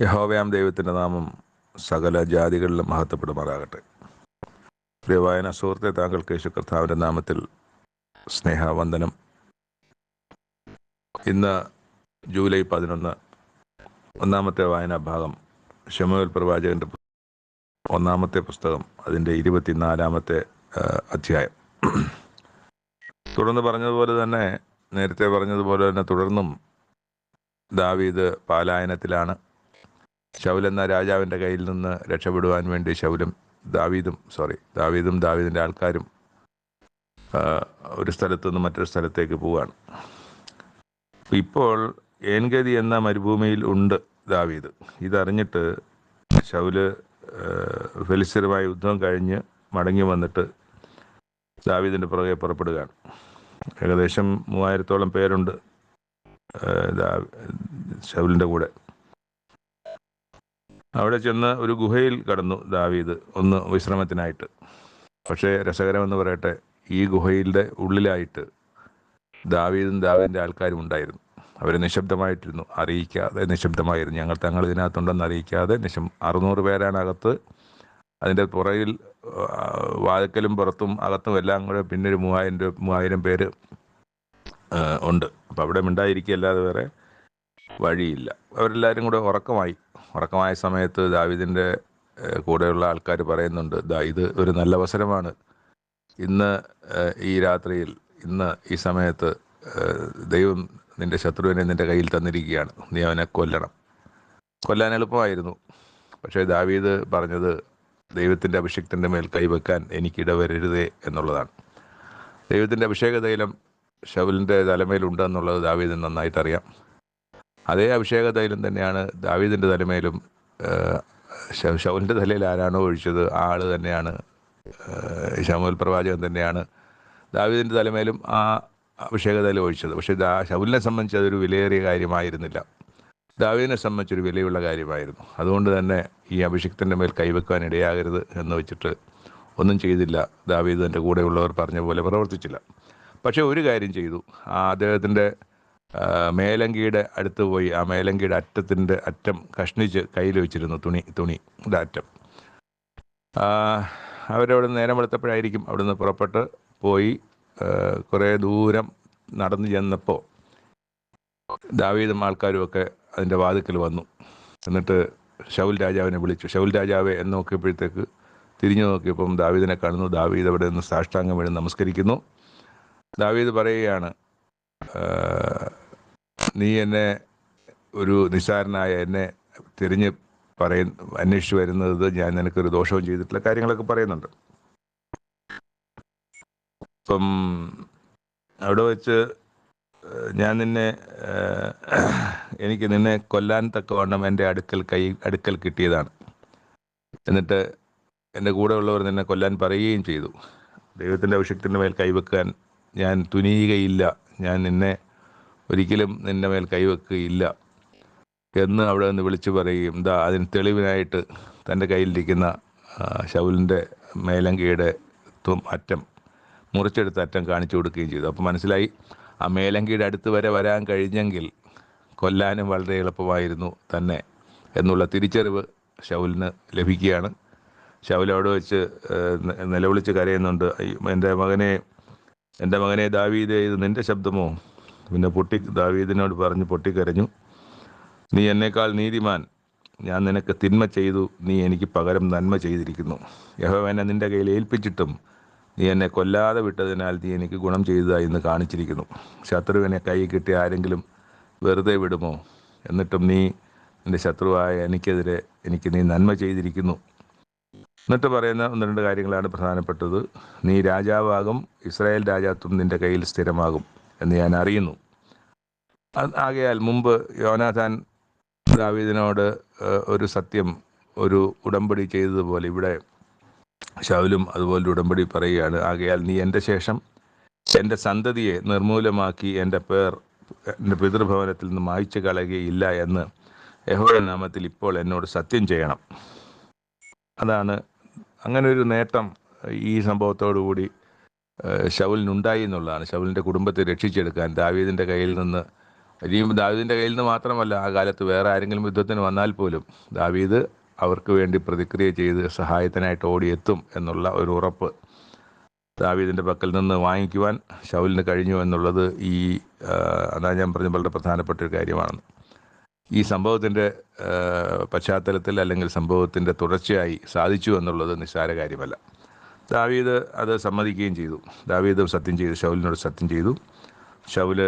യഹോവയാം ദൈവത്തിൻ്റെ നാമം സകല ജാതികളിലും മഹത്വപ്പെടുമാറാകട്ടെ. പ്രിയവായന സുഹൃത്തെ, താങ്കൾക്ക് യേശു കർത്താവിൻ്റെ നാമത്തിൽ സ്നേഹവന്ദനം. ഇന്ന് ജൂലൈ 11, ഒന്നാമത്തെ വായനാ ഭാഗം ശമൂവേൽ പ്രവാചകൻ്റെ ഒന്നാമത്തെ പുസ്തകം, അതിൻ്റെ 24-ാമത്തെ അധ്യായം. തുടർന്ന് പറഞ്ഞതുപോലെ തന്നെ, നേരത്തെ പറഞ്ഞതുപോലെ തന്നെ തുടർന്നും ദാവീദ് പാലായനത്തിലാണ്. ശൗൽ എന്ന രാജാവിൻ്റെ കയ്യിൽ നിന്ന് രക്ഷപ്പെടുവാൻ വേണ്ടി ദാവീദും ദാവീദിൻ്റെ ആൾക്കാരും ഒരു സ്ഥലത്തു നിന്ന് മറ്റൊരു സ്ഥലത്തേക്ക് പോവുകയാണ്. ഇപ്പോൾ ഏൻഗതി എന്ന മരുഭൂമിയിൽ ഉണ്ട് ദാവീദ്. ഇതറിഞ്ഞിട്ട് ശൗല് ഫെലിസ്ത്യരുമായി യുദ്ധം കഴിഞ്ഞ് മടങ്ങി വന്നിട്ട് ദാവീദിൻ്റെ പുറകെ പുറപ്പെടുകയാണ്. ഏകദേശം 3000-ഓളം പേരുണ്ട് ശൗലിൻ്റെ കൂടെ. അവിടെ ചെന്ന് ഒരു ഗുഹയിൽ കടന്നു ദാവീദ് ഒന്ന് വിശ്രമത്തിനായിട്ട്. പക്ഷേ രസകരമെന്ന് പറയട്ടെ, ഈ ഗുഹയുടെ ഉള്ളിലായിട്ട് ദാവീദിൻ്റെ ആൾക്കാരും ഉണ്ടായിരുന്നു. അവർ നിശബ്ദമായിട്ടിരുന്നു, അറിയിക്കാതെ നിശബ്ദമായിരുന്നു. ഞങ്ങൾ ഇതിനകത്തുണ്ടെന്ന് അറിയിക്കാതെ 600 പേരാണ് അകത്ത്. അതിൻ്റെ പുറകിൽ വാതിക്കലും പുറത്തും അകത്തും എല്ലാം കൂടെ പിന്നെ ഒരു 3000 പേര് ഉണ്ട്. അപ്പം അവിടെ മിണ്ടായിരിക്കുകയല്ലാതെ വേറെ വഴിയില്ല. അവരെല്ലാവരും കൂടെ ഉറക്കമായ സമയത്ത് ദാവീദിൻ്റെ കൂടെയുള്ള ആൾക്കാർ പറയുന്നുണ്ട്, ഇത് ഒരു നല്ല അവസരമാണ്. ഇന്ന് ഈ രാത്രിയിൽ, ഈ സമയത്ത് ദൈവം നിൻ്റെ ശത്രുവിനെ നിൻ്റെ കയ്യിൽ തന്നിരിക്കുകയാണ്. നീ അവനെ കൊല്ലാൻ എളുപ്പമായിരുന്നു. പക്ഷേ ദാവീദ് പറഞ്ഞത്, ദൈവത്തിൻ്റെ അഭിഷിക്തൻ്റെ മേൽ കൈവെക്കാൻ എനിക്കിടവരരുതേ എന്നുള്ളതാണ്. ദൈവത്തിൻ്റെ അഭിഷേക തൈലം ശൗലിൻ്റെ തലമേലുണ്ടെന്നുള്ളത് ദാവീദിന് നന്നായിട്ടറിയാം. അതേ അഭിഷേക തൈലം തന്നെയാണ് ദാവീദിൻ്റെ തലമേലും. ശൗലിൻ്റെ തലയിൽ ആരാണോ ഒഴിച്ചത് ആ ആൾ തന്നെയാണ്, ശമൂവേൽ പ്രവാചകൻ തന്നെയാണ് ദാവീദിൻ്റെ തലമേലും ആ അഭിഷേക തൈലം ഒഴിച്ചത്. പക്ഷേ ശൗലിനെ സംബന്ധിച്ച് അതൊരു വിലയേറിയ കാര്യമായിരുന്നില്ല, ദാവീദിനെ സംബന്ധിച്ചൊരു വിലയുള്ള കാര്യമായിരുന്നു. അതുകൊണ്ട് തന്നെ ഈ അഭിഷിക്തൻ്റെ മേൽ കൈവെക്കാൻ ഇടയാകരുത് എന്ന് വെച്ചിട്ട് ഒന്നും ചെയ്തില്ല. ദാവീദ് തൻ്റെ കൂടെയുള്ളവർ പറഞ്ഞ പോലെ പ്രവർത്തിച്ചില്ല. പക്ഷേ ഒരു കാര്യം ചെയ്തു. അദ്ദേഹത്തിൻ്റെ മേലങ്കിയുടെ അടുത്ത് പോയി ആ മേലങ്കിയുടെ അറ്റം കഷ്ണിച്ച് കയ്യിൽ വെച്ചിരുന്നു, തുണിയുടെ അറ്റം. അവരവിടെ നിന്ന് നേരം വെളുത്തപ്പോഴായിരിക്കും അവിടുന്ന് പുറപ്പെട്ട് പോയി കുറേ ദൂരം നടന്നു ചെന്നപ്പോൾ ദാവീദും ആൾക്കാരും ഒക്കെ അതിൻ്റെ വാതിക്കൽ വന്നു. എന്നിട്ട് ശൗൽ രാജാവിനെ വിളിച്ചു. ശൗൽ രാജാവെ എന്ന് നോക്കിയപ്പോഴത്തേക്ക് തിരിഞ്ഞു നോക്കിയപ്പം ദാവീദിനെ കാണുന്നു. ദാവീദ് അവിടെ നിന്ന് സാഷ്ടാംഗം വീണ് നമസ്കരിക്കുന്നു. ദാവീദ് പറയുകയാണ്, നീ എന്നെ, ഒരു നിസ്സാരനായ എന്നെ അന്വേഷിച്ച് വരുന്നത് ഞാൻ നിനക്കൊരു ദോഷവും ചെയ്തിട്ടില്ല, കാര്യങ്ങളൊക്കെ പറയുന്നുണ്ട്. അപ്പം അവിടെ വെച്ച് ഞാൻ എനിക്ക് നിന്നെ കൊല്ലാൻ തക്കവണ്ണം എൻ്റെ അടുക്കൽ കിട്ടിയതാണ്. എന്നിട്ട് എൻ്റെ കൂടെ ഉള്ളവർ നിന്നെ കൊല്ലാൻ പറയുകയും ചെയ്തു. ദൈവത്തിൻ്റെ അഭിഷിക്തൻ്റെ മേൽ കൈവെക്കാൻ ഞാൻ തുനിയുകയില്ല, ഞാൻ ഒരിക്കലും നിന്റെ മേൽ കൈവെക്കുകയില്ല എന്ന് അവിടെ നിന്ന് വിളിച്ചു പറയുകയും അതിന് തെളിവിനായിട്ട് തൻ്റെ കയ്യിലിരിക്കുന്ന ശൗലിൻ്റെ മേലങ്കിയുടെ അറ്റം, മുറിച്ചെടുത്ത അറ്റം കാണിച്ചു കൊടുക്കുകയും ചെയ്തു. അപ്പോൾ മനസ്സിലായി, ആ മേലങ്കിയുടെ അടുത്ത് വരെ വരാൻ കഴിഞ്ഞെങ്കിൽ കൊല്ലാനും വളരെ എളുപ്പമായിരുന്നു തന്നെ എന്നുള്ള തിരിച്ചറിവ് ശൗലിന് ലഭിക്കുകയാണ്. ശൗൽ അവിടെ വെച്ച് നിലവിളിച്ച് കരയുന്നുണ്ട്, എൻ്റെ മകനെ ദാവീദേ, ഇത് നിൻ്റെ ശബ്ദമോ? പിന്നെ ദാവീദിനോട് പറഞ്ഞ് പൊട്ടിക്കരഞ്ഞു, നീ എന്നേക്കാൾ നീതിമാൻ, ഞാൻ നിനക്ക് തിന്മ ചെയ്തു, നീ എനിക്ക് പകരം നന്മ ചെയ്തിരിക്കുന്നു. യഹോവ എന്നെ നിൻ്റെ കയ്യിൽ ഏൽപ്പിച്ചിട്ടും നീ എന്നെ കൊല്ലാതെ വിട്ടതിനാൽ നീ എനിക്ക് ഗുണം ചെയ്തതായി ഇന്ന് കാണിച്ചിരിക്കുന്നു. ശത്രുവിനെ കൈ കിട്ടി ആരെങ്കിലും വെറുതെ വിടുമോ? എന്നിട്ടും നീ നിൻ്റെ ശത്രുവായ എനിക്കെതിരെ നീ നന്മ ചെയ്തിരിക്കുന്നു. എന്നിട്ട് പറയുന്ന 1-2 കാര്യങ്ങളാണ് പ്രധാനപ്പെട്ടത്. നീ രാജാവാകും, ഇസ്രായേൽ രാജാത്വം നിൻ്റെ കയ്യിൽ സ്ഥിരമാകും എന്ന് ഞാൻ അറിയുന്നു. ആകയാൽ മുമ്പ് യോനാഥാൻ ദാവീദിനോട് ഒരു ഉടമ്പടി ചെയ്തതുപോലെ ഇവിടെ ശൗലും അതുപോലെ ഉടമ്പടി പറയുകയാണ്. ആകയാൽ നീ എൻ്റെ ശേഷം എൻ്റെ സന്തതിയെ നിർമൂലമാക്കി എൻ്റെ പിതൃഭവനത്തിൽ നിന്ന് മായ്ച്ചു കളയുകയില്ല എന്ന് യഹോവയുടെ നാമത്തിൽ ഇപ്പോൾ എന്നോട് സത്യം ചെയ്യണം. അതാണ് അങ്ങനെ ഒരു നേട്ടം ഈ സംഭവത്തോടുകൂടി ശൗലിനുണ്ടായി എന്നുള്ളതാണ്. ശൗലിൻ്റെ കുടുംബത്തെ രക്ഷിച്ചെടുക്കാൻ, ദാവീദിൻ്റെ കയ്യിൽ നിന്ന് ഇനിയും ദാവീദിൻ്റെ കയ്യിൽ നിന്ന് മാത്രമല്ല, ആ കാലത്ത് വേറെ ആരെങ്കിലും യുദ്ധത്തിന് വന്നാൽ പോലും ദാവീദ് അവർക്ക് വേണ്ടി പ്രതിക്രിയ ചെയ്ത് സഹായത്തിനായിട്ട് ഓടിയെത്തും എന്നുള്ള ഒരു ഉറപ്പ് ദാവീദിൻ്റെ പക്കൽ നിന്ന് വാങ്ങിക്കുവാൻ ശൗലിന് കഴിഞ്ഞു എന്നുള്ളത് അതാ ഞാൻ പറഞ്ഞ വളരെ പ്രധാനപ്പെട്ട ഒരു കാര്യമാണ്. ഈ സംഭവത്തിൻ്റെ പശ്ചാത്തലത്തിൽ അല്ലെങ്കിൽ സംഭവത്തിൻ്റെ തുടർച്ചയായി സാധിച്ചു എന്നുള്ളത് നിസ്സാര കാര്യമല്ല. ദാവീദ് അത് സമ്മതിക്കുകയും ചെയ്തു. ദാവീദ് സത്യം ചെയ്തു, ശൗലിനോട് സത്യം ചെയ്തു. ശൗല്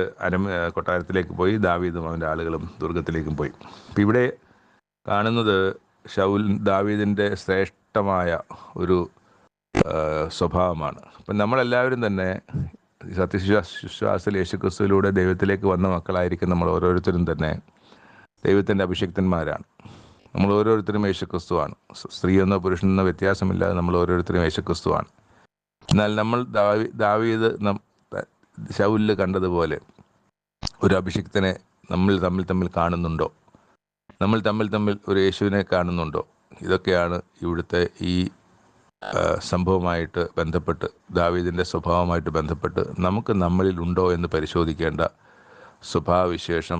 കൊട്ടാരത്തിലേക്ക് പോയി, ദാവീദും അവൻ്റെ ആളുകളും ദുർഗത്തിലേക്കും പോയി. അപ്പം ഇവിടെ കാണുന്നത് ദാവീദിൻ്റെ ശ്രേഷ്ഠമായ ഒരു സ്വഭാവമാണ്. അപ്പം നമ്മളെല്ലാവരും തന്നെ സത്യവിശ്വാസത്തിൽ യേശുക്രിസ്തുവിലൂടെ ദൈവത്തിലേക്ക് വന്ന മക്കളായിരിക്കും. നമ്മൾ ഓരോരുത്തരും തന്നെ ദൈവത്തിൻ്റെ അഭിഷിക്തന്മാരാണ്. നമ്മൾ ഓരോരുത്തരും യേശുക്രിസ്തുവാണ്. സ്ത്രീയെന്നോ പുരുഷനെന്നോ വ്യത്യാസമില്ലാതെ നമ്മൾ ഓരോരുത്തരും യേശുക്രിസ്തുവാണ്. എന്നാൽ നമ്മൾ ദാവീദ് ശൗലിൽ കണ്ടതുപോലെ ഒരു അഭിഷിക്തനെ നമ്മൾ തമ്മിൽ കാണുന്നുണ്ടോ? നമ്മൾ തമ്മിൽ ഒരു യേശുവിനെ കാണുന്നുണ്ടോ? ഇതൊക്കെയാണ് ഇവിടുത്തെ ഈ സംഭവമായിട്ട് ബന്ധപ്പെട്ട്, ദാവീദിൻ്റെ സ്വഭാവമായിട്ട് ബന്ധപ്പെട്ട് നമുക്ക് നമ്മളിലുണ്ടോ എന്ന് പരിശോധിക്കേണ്ട സ്വഭാവവിശേഷം,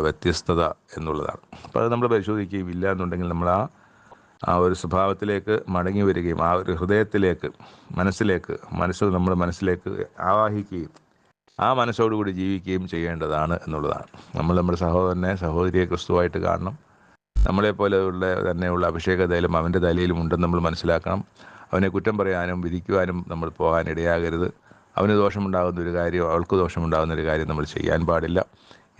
വ്യത്യസ്തത എന്നുള്ളതാണ്. അപ്പോൾ അത് നമ്മൾ പരിശോധിക്കുകയും ഇല്ല എന്നുണ്ടെങ്കിൽ നമ്മൾ ആ ഒരു സ്വഭാവത്തിലേക്ക് മടങ്ങി വരികയും ആ ഒരു ഹൃദയത്തിലേക്ക്, നമ്മുടെ മനസ്സിലേക്ക് ആവാഹിക്കുകയും ആ മനസ്സോടുകൂടി ജീവിക്കുകയും ചെയ്യേണ്ടതാണ് എന്നുള്ളതാണ്. നമ്മൾ നമ്മുടെ സഹോദരിയെ ക്രിസ്തുവായിട്ട് കാണണം. നമ്മളെപ്പോലെ തന്നെയുള്ള അഭിഷേക തൈലം അവൻ്റെ തലയിലും ഉണ്ടെന്ന് നമ്മൾ മനസ്സിലാക്കണം. അവനെ കുറ്റം പറയാനും വിധിക്കുവാനും നമ്മൾ പോകാനിടയാകരുത്. അവന് ദോഷമുണ്ടാകുന്ന ഒരു കാര്യം, അവൾക്ക് ദോഷമുണ്ടാകുന്ന ഒരു കാര്യം നമ്മൾ ചെയ്യാൻ പാടില്ല.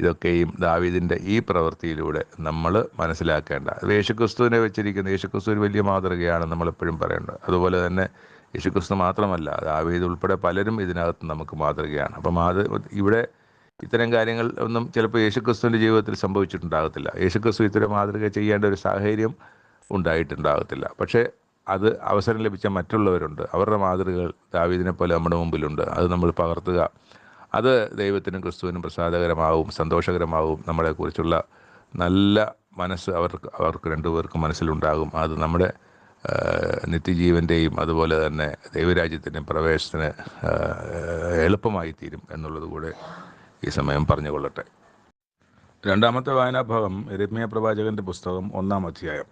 ഇതൊക്കെയും ദാവീദിൻ്റെ ഈ പ്രവൃത്തിയിലൂടെ നമ്മൾ മനസ്സിലാക്കേണ്ട. യേശുക്രിസ്തുവിനെ വെച്ചിരിക്കുന്ന യേശുക്രിസ്തു ഒരു വലിയ മാതൃകയാണ് നമ്മളെപ്പോഴും പറയേണ്ടത്. അതുപോലെ തന്നെ യേശുക്രിസ്തു മാത്രമല്ല, ദാവീദ് ഉൾപ്പെടെ പലരും ഇതിനകത്ത് നമുക്ക് മാതൃകയാണ്. അപ്പം ഇവിടെ ഇത്തരം കാര്യങ്ങൾ ഒന്നും ചിലപ്പോൾ യേശുക്രിസ്തുവിൻ്റെ ജീവിതത്തിൽ സംഭവിച്ചിട്ടുണ്ടാകത്തില്ല. യേശുക്രിസ്തു ഇത്തരം മാതൃക ചെയ്യേണ്ട ഒരു സാഹചര്യം ഉണ്ടായിട്ടുണ്ടാകത്തില്ല. പക്ഷേ അത് അവസരം ലഭിച്ച മറ്റുള്ളവരുണ്ട്. അവരുടെ മാതൃകകൾ ദാവീദിനെ പോലെ നമ്മുടെ മുമ്പിലുണ്ട്. അത് നമ്മൾ പകർത്തുക. അത് ദൈവത്തിനും ക്രിസ്തുവിനും പ്രസാദകരമാവും, സന്തോഷകരമാവും. നമ്മളെക്കുറിച്ചുള്ള നല്ല മനസ്സ് അവർക്ക് രണ്ടുപേർക്കും മനസ്സിലുണ്ടാകും. അത് നമ്മുടെ നിത്യജീവൻ്റെയും അതുപോലെ തന്നെ ദൈവരാജ്യത്തിൻ്റെയും പ്രവേശനത്തിന് എളുപ്പമായി തീരും എന്നുള്ളത് കൂടെ ഈ സമയം പറഞ്ഞുകൊള്ളട്ടെ. രണ്ടാമത്തെ വായനാഭാഗം യിരെമ്യാ പ്രവാചകൻ്റെ പുസ്തകം 1-ാം അധ്യായം.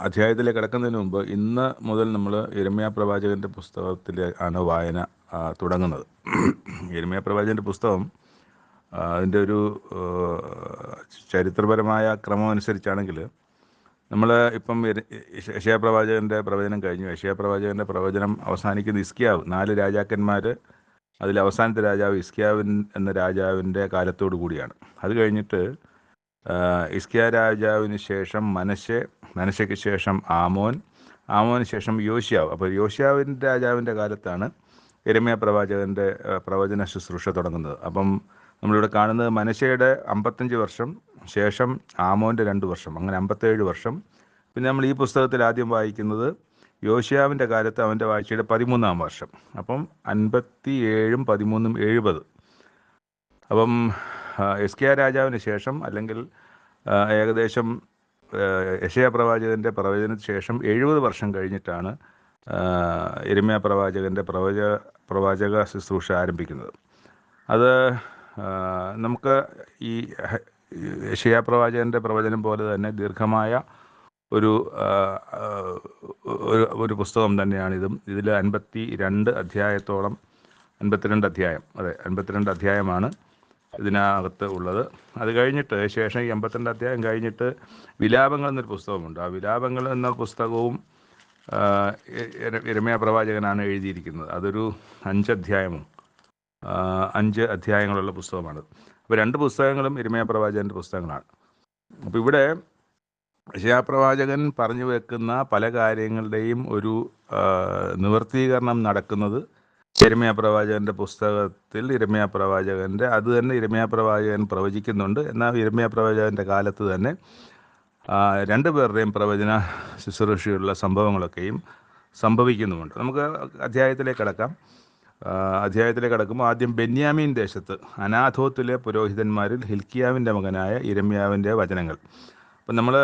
അധ്യായത്തിലേക്ക് കിടക്കുന്നതിന് മുമ്പ് ഇന്ന് മുതൽ നമ്മൾ യിരെമ്യാ പ്രവാചകൻ്റെ പുസ്തകത്തിലാണ് വായന തുടങ്ങുന്നത്. യിരെമ്യാ പ്രവാചകൻ്റെ പുസ്തകം അതിൻ്റെ ഒരു ചരിത്രപരമായ ക്രമം അനുസരിച്ചാണെങ്കിൽ നമ്മൾ ഇപ്പം യെശയ്യാ പ്രവാചകൻ്റെ പ്രവചനം കഴിഞ്ഞു. യെശയ്യാ പ്രവാചകൻ്റെ പ്രവചനം അവസാനിക്കുന്ന ഹിസ്കിയാവ്, 4 രാജാക്കന്മാർ, അതിൽ അവസാനത്തെ രാജാവ് ഹിസ്കിയാവിൻ എന്ന രാജാവിൻ്റെ കാലത്തോടു കൂടിയാണ്. അത് കഴിഞ്ഞിട്ട് ഹിസ്കിയാ രാജാവിന് ശേഷം മനശ്ശെക്ക് ശേഷം ആമോന് ശേഷം യോശിയാവ്. അപ്പോൾ യോശിയാവിൻ്റെ രാജാവിൻ്റെ കാലത്താണ് യിരെമ്യാ പ്രവാചകൻ്റെ പ്രവചന ശുശ്രൂഷ തുടങ്ങുന്നത്. അപ്പം നമ്മളിവിടെ കാണുന്നത് മനശ്ശെയുടെ 55 വർഷം, ശേഷം ആമോൻ്റെ 2 വർഷം, അങ്ങനെ 57 വർഷം. പിന്നെ നമ്മൾ ഈ പുസ്തകത്തിൽ ആദ്യം വായിക്കുന്നത് യോശിയാവിൻ്റെ കാലത്ത് അവൻ്റെ വാഴ്ചയുടെ 13-ാം വർഷം. അപ്പം 57, 13, 70. അപ്പം ഹിസ്കിയാ രാജാവിന് ശേഷം, അല്ലെങ്കിൽ ഏകദേശം യെശയ്യാ പ്രവാചകൻ്റെ പ്രവചനത്തിന് ശേഷം 70 വർഷം കഴിഞ്ഞിട്ടാണ് യിരെമ്യാ പ്രവാചകൻ്റെ പ്രവാചക ശുശ്രൂഷ ആരംഭിക്കുന്നത്. അത് നമുക്ക് ഈ യെശയ്യാ പ്രവാചകൻ്റെ പ്രവചനം പോലെ തന്നെ ദീർഘമായ ഒരു പുസ്തകം തന്നെയാണിതും. ഇതിൽ 52 അധ്യായത്തോളം, 52 അധ്യായം, 52 അധ്യായമാണ് ഇതിനകത്ത് ഉള്ളത്. അത് കഴിഞ്ഞിട്ട് ശേഷം ഈ 52 അധ്യായം കഴിഞ്ഞിട്ട് വിലാപങ്ങൾ എന്നൊരു പുസ്തകമുണ്ട്. ആ വിലാപങ്ങൾ എന്ന പുസ്തകവും യിരെമ്യാ പ്രവാചകനാണ് എഴുതിയിരിക്കുന്നത്. അതൊരു 5 അധ്യായങ്ങളുള്ള പുസ്തകമാണ്. അപ്പോൾ 2 പുസ്തകങ്ങളും യിരെമ്യാ പ്രവാചകൻ്റെ പുസ്തകങ്ങളാണ്. അപ്പോൾ ഇവിടെ യെശയ്യാ പ്രവാചകൻ പറഞ്ഞു വെക്കുന്ന പല കാര്യങ്ങളുടെയും ഒരു നിവർത്തീകരണം നടക്കുന്നത് യിരെമ്യാ പ്രവാചകൻ്റെ പുസ്തകത്തിൽ. യിരെമ്യാ പ്രവാചകൻ്റെ അത് തന്നെ യിരെമ്യാ പ്രവാചകൻ പ്രവചിക്കുന്നുണ്ട്. എന്നാൽ യിരെമ്യാ പ്രവാചകൻ്റെ കാലത്ത് തന്നെ 2 പേരുടെയും പ്രവചന ശുശ്രൂഷയുള്ള സംഭവങ്ങളൊക്കെയും സംഭവിക്കുന്നുമുണ്ട്. നമുക്ക് അധ്യായത്തിലേക്ക് കടക്കുമ്പോൾ ആദ്യം ബെന്യാമീൻ ദേശത്ത് അനാഥോത്തിലെ പുരോഹിതന്മാരിൽ ഹിൽക്കിയാവിൻ്റെ മകനായ യിരെമ്യാവിൻ്റെ വചനങ്ങൾ. അപ്പം നമ്മൾ